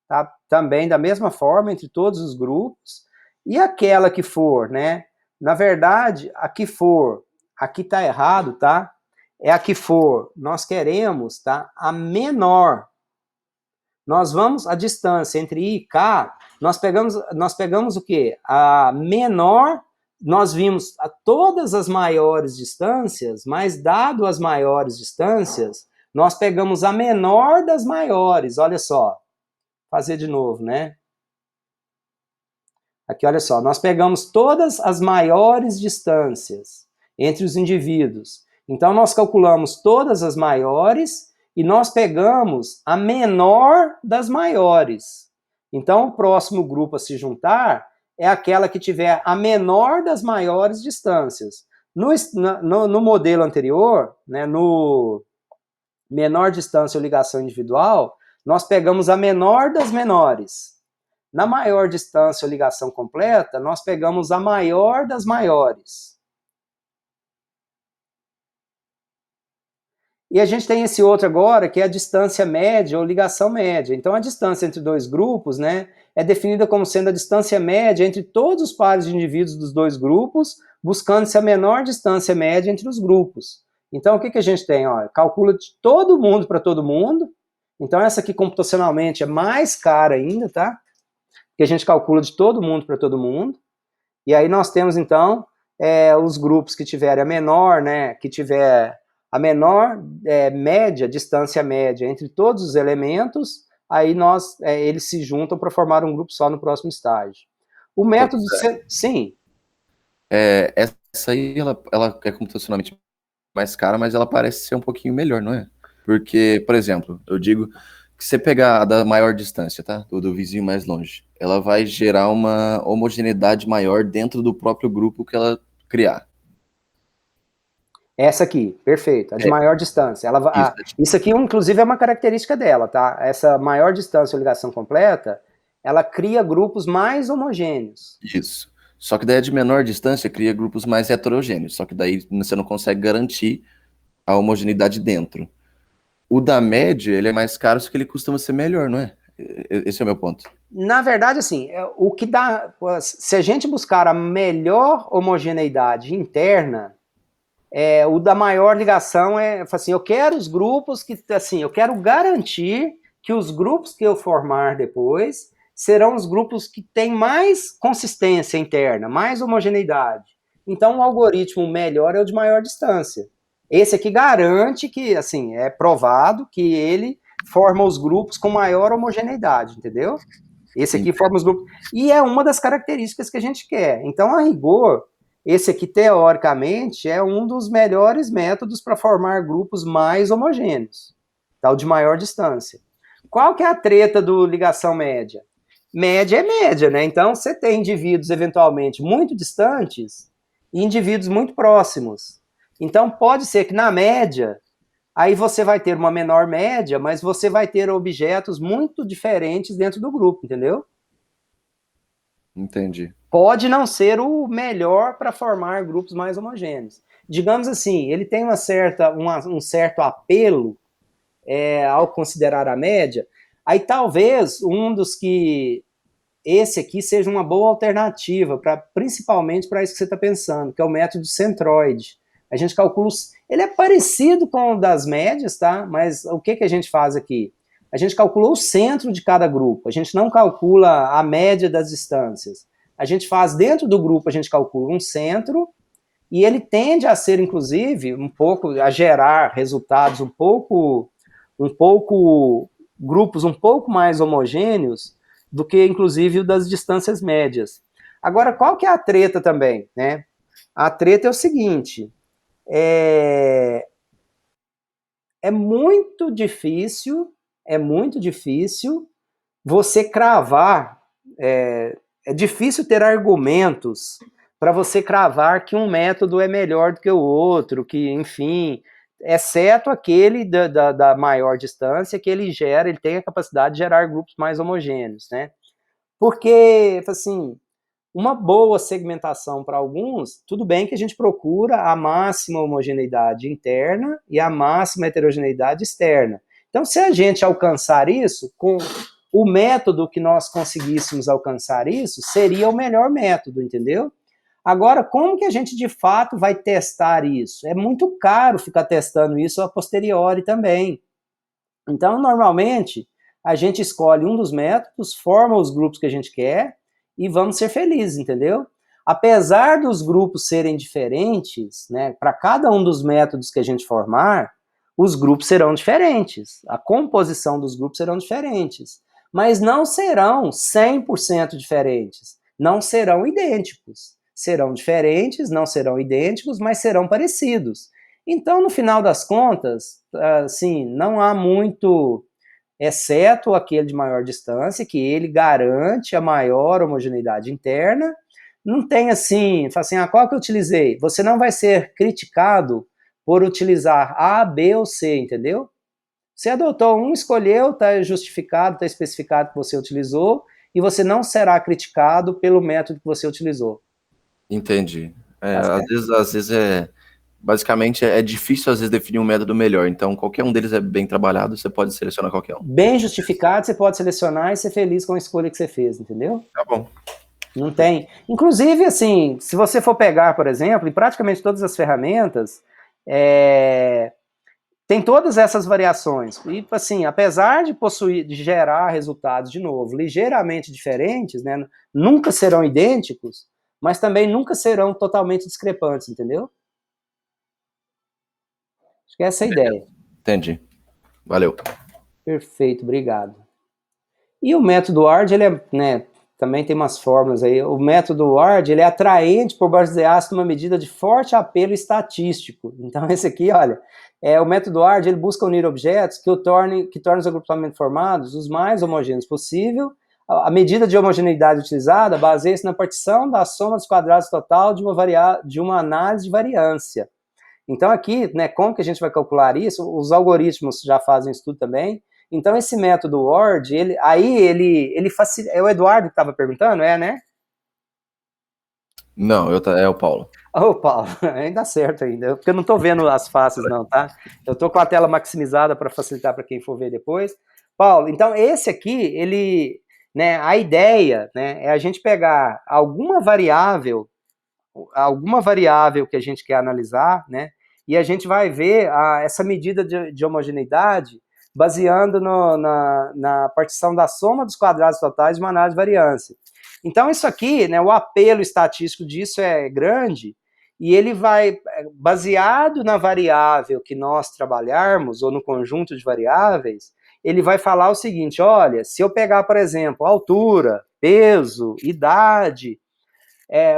tá? Também da mesma forma entre todos os grupos, e aquela que for, né? Na verdade, a que for, aqui está errado, tá? é a que for, nós queremos, tá, a menor. Nós vamos, a distância entre I e K, nós pegamos o quê? A menor, nós vimos todas as maiores distâncias, mas dado as maiores distâncias, nós pegamos a menor das maiores, olha só. Vou fazer de novo, né? Aqui, olha só, nós pegamos todas as maiores distâncias entre os indivíduos. Então, nós calculamos todas as maiores e nós pegamos a menor das maiores. Então, o próximo grupo a se juntar é aquela que tiver a menor das maiores distâncias. No modelo anterior, né, no menor distância ou ligação individual, nós pegamos a menor das menores. Na maior distância ou ligação completa, nós pegamos a maior das maiores. E a gente tem esse outro agora, que é a distância média ou ligação média. Então, a distância entre dois grupos, né, é definida como sendo a distância média entre todos os pares de indivíduos dos dois grupos, buscando-se a menor distância média entre os grupos. Então, o que a gente tem? Ó, calcula de todo mundo para todo mundo. Então, essa aqui, computacionalmente, é mais cara ainda, tá? Porque a gente calcula de todo mundo para todo mundo. E aí nós temos, então, os grupos que tiverem a menor, né, que tiver a menor média, distância média entre todos os elementos, aí eles se juntam para formar um grupo só no próximo estágio. O método... Sim. Essa aí, ela é computacionalmente mais cara, mas ela parece ser um pouquinho melhor, não é? Porque, por exemplo, eu digo que você pegar a da maior distância, tá? Do vizinho mais longe, ela vai gerar uma homogeneidade maior dentro do próprio grupo que ela criar. Essa aqui, perfeito, a de maior distância. Isso aqui, inclusive, é uma característica dela, tá? Essa maior distância ou ligação completa, ela cria grupos mais homogêneos. Isso. Só que daí a de menor distância cria grupos mais heterogêneos, só que daí você não consegue garantir a homogeneidade dentro. O da média, ele é mais caro, só que ele costuma ser melhor, não é? Esse é o meu ponto. Na verdade, assim, o que dá... Se a gente buscar a melhor homogeneidade interna, o da maior ligação assim, eu quero os grupos que, assim, eu quero garantir que os grupos que eu formar depois serão os grupos que têm mais consistência interna, mais homogeneidade. Então, o algoritmo melhor é o de maior distância. Esse aqui garante que, assim, é provado que ele forma os grupos com maior homogeneidade, entendeu? Esse aqui forma os grupos. E é uma das características que a gente quer. Então, a rigor, esse aqui, teoricamente, é um dos melhores métodos para formar grupos mais homogêneos, tá? O de maior distância. Qual que é a treta do ligação média? Média é média, né? Então, você tem indivíduos, eventualmente, muito distantes e indivíduos muito próximos. Então, pode ser que, na média, aí você vai ter uma menor média, mas você vai ter objetos muito diferentes dentro do grupo, entendeu? Entendi. Pode não ser o melhor para formar grupos mais homogêneos. Digamos assim, ele tem um certo apelo ao considerar a média, aí talvez esse aqui seja uma boa alternativa, principalmente para isso que você está pensando, que é o método centroide. A gente calcula, ele é parecido com o das médias, tá? Mas o que a gente faz aqui? A gente calcula o centro de cada grupo, a gente não calcula a média das distâncias. A gente faz dentro do grupo, a gente calcula um centro, e ele tende a ser, inclusive, a gerar resultados grupos um pouco mais homogêneos do que, inclusive, o das distâncias médias. Agora, qual que é a treta também, né? A treta é o seguinte, é muito difícil você cravar, é difícil ter argumentos para você cravar que um método é melhor do que o outro, que, enfim, exceto aquele da maior distância, que ele tem a capacidade de gerar grupos mais homogêneos, né? Porque, assim, uma boa segmentação para alguns, tudo bem que a gente procura a máxima homogeneidade interna e a máxima heterogeneidade externa. Então, se a gente alcançar isso, com o método que nós conseguíssemos alcançar isso, seria o melhor método, entendeu? Agora, como que a gente de fato vai testar isso? É muito caro ficar testando isso a posteriori também. Então, normalmente, a gente escolhe um dos métodos, forma os grupos que a gente quer e vamos ser felizes, entendeu? Apesar dos grupos serem diferentes, né, para cada um dos métodos que a gente formar, os grupos serão diferentes, a composição dos grupos serão diferentes, mas não serão 100% diferentes, não serão idênticos. Serão diferentes, não serão idênticos, mas serão parecidos. Então, no final das contas, assim, não há muito, exceto aquele de maior distância, que ele garante a maior homogeneidade interna. Não tem assim, fala assim, qual que eu utilizei? Você não vai ser criticado por utilizar A, B ou C, entendeu? Você adotou um, escolheu, está justificado, está especificado que você utilizou, e você não será criticado pelo método que você utilizou. Entendi. Às vezes basicamente é difícil às vezes definir um método melhor, então qualquer um deles é bem trabalhado, você pode selecionar qualquer um. Bem justificado, você pode selecionar e ser feliz com a escolha que você fez, entendeu? Tá bom. Não tem. Inclusive, assim, se você for pegar, por exemplo, em praticamente todas as ferramentas, tem todas essas variações. E, assim, apesar de gerar resultados, de novo, ligeiramente diferentes, né, nunca serão idênticos, mas também nunca serão totalmente discrepantes, entendeu? Acho que essa é a ideia. Entendi. Valeu. Perfeito, obrigado. E o método WARD, ele é, né, também tem umas fórmulas aí. O método WARD, ele é atraente por basear-se numa medida de forte apelo estatístico. Então, esse aqui, olha, o método WARD, ele busca unir objetos que tornem os agrupamentos formados os mais homogêneos possível. A medida de homogeneidade utilizada baseia-se na partição da soma dos quadrados total de uma análise de variância. Então, aqui, né, como que a gente vai calcular isso? Os algoritmos já fazem isso tudo também. Então, esse método WARD, ele facilita. É o Eduardo que estava perguntando, né? Não, é o Paulo. Ô, Paulo, ainda certo ainda, porque eu não estou vendo as faces não, tá? Eu estou com a tela maximizada para facilitar para quem for ver depois. Paulo, então esse aqui, né, a ideia, né, é a gente pegar alguma variável que a gente quer analisar, né, e a gente vai ver essa medida de homogeneidade baseando na partição da soma dos quadrados totais de uma análise de variância. Então, isso aqui, né, o apelo estatístico disso é grande, e ele vai, baseado na variável que nós trabalharmos, ou no conjunto de variáveis, ele vai falar o seguinte, olha, se eu pegar, por exemplo, altura, peso, idade,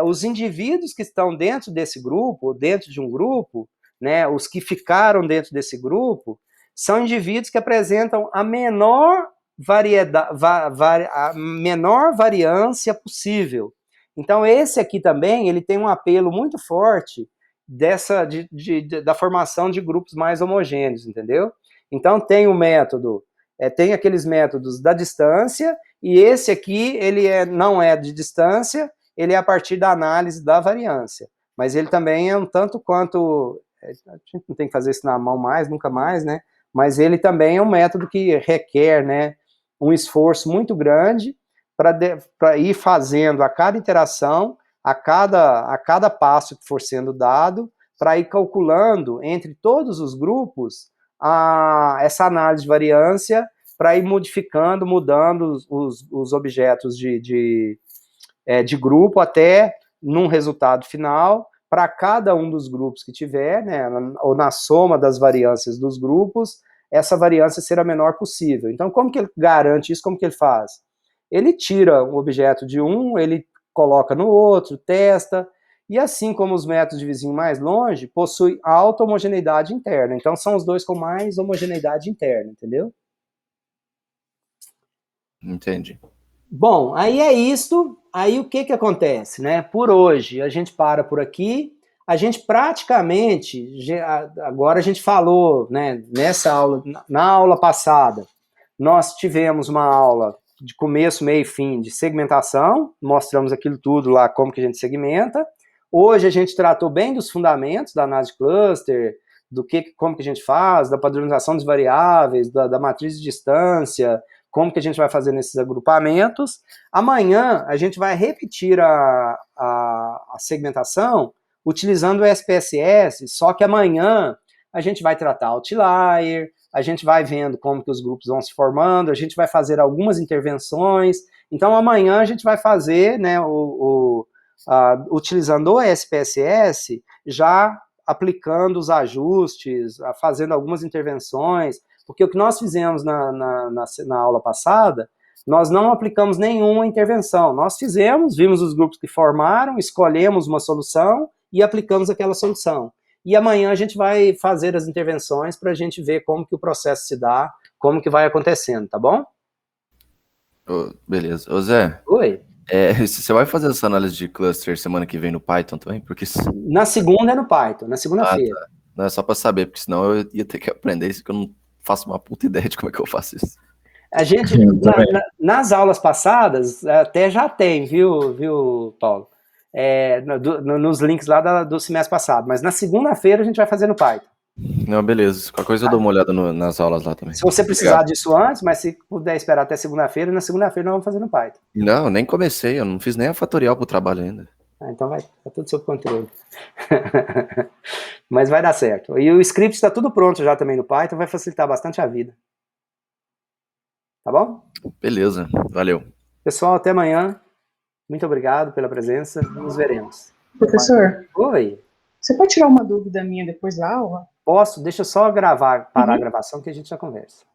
os indivíduos que estão dentro desse grupo, ou dentro de um grupo, né, os que ficaram dentro desse grupo, são indivíduos que apresentam a menor variância possível. Então, esse aqui também, ele tem um apelo muito forte da formação de grupos mais homogêneos, entendeu? Então, tem o método, tem aqueles métodos da distância, e esse aqui, ele não é de distância, ele é a partir da análise da variância. Mas ele também é um tanto quanto, a gente não tem que fazer isso na mão mais, nunca mais, né? Mas ele também é um método que requer, né, um esforço muito grande para ir fazendo a cada interação, a cada passo que for sendo dado, para ir calculando entre todos os grupos essa análise de variância, para ir mudando os objetos de grupo até num resultado final, para cada um dos grupos que tiver, né, ou na soma das variâncias dos grupos, essa variância ser a menor possível. Então, como que ele garante isso? Como que ele faz? Ele tira um objeto de um, ele coloca no outro, testa, e assim como os métodos de vizinho mais longe, possui alta homogeneidade interna. Então, são os dois com mais homogeneidade interna, entendeu? Entendi. Bom, aí é isso. Aí o que acontece, né? Por hoje, a gente para por aqui. A gente praticamente, agora a gente falou, né, nessa aula, na aula passada, nós tivemos uma aula de começo, meio e fim de segmentação, mostramos aquilo tudo lá, como que a gente segmenta. Hoje a gente tratou bem dos fundamentos da análise de cluster, como que a gente faz, da padronização dos variáveis, da matriz de distância, como que a gente vai fazer nesses agrupamentos. Amanhã a gente vai repetir a segmentação utilizando o SPSS, só que amanhã a gente vai tratar outlier, a gente vai vendo como que os grupos vão se formando, a gente vai fazer algumas intervenções. Então amanhã a gente vai fazer, né, utilizando o SPSS, já aplicando os ajustes, fazendo algumas intervenções, porque o que nós fizemos na aula passada, nós não aplicamos nenhuma intervenção. Nós vimos os grupos que formaram, escolhemos uma solução e aplicamos aquela solução. E amanhã a gente vai fazer as intervenções para a gente ver como que o processo se dá, como que vai acontecendo, tá bom? Beleza. Ô Zé, Oi. você vai fazer essa análise de cluster semana que vem no Python também? Porque... Na segunda é no Python, na segunda-feira. Tá. Não, é só para saber, porque senão eu ia ter que aprender isso, que eu não faço uma puta ideia de como é que eu faço isso. A gente, nas aulas passadas, até já tem, viu, Paulo? Nos links lá do semestre passado. Mas na segunda-feira a gente vai fazer no Python. Não, beleza. Qualquer coisa eu dou uma olhada nas aulas lá também. Se você precisar disso antes, mas se puder esperar até segunda-feira, na segunda-feira nós vamos fazer no Python. Não, nem comecei. Eu não fiz nem a fatorial pro trabalho ainda. Então tá tudo sob controle. Mas vai dar certo. E o script está tudo pronto já também no Python, vai facilitar bastante a vida. Tá bom? Beleza, valeu. Pessoal, até amanhã. Muito obrigado pela presença. Nos veremos. Professor, Oi. você pode tirar uma dúvida minha depois da aula? Posso? Deixa eu só parar a gravação que a gente já conversa.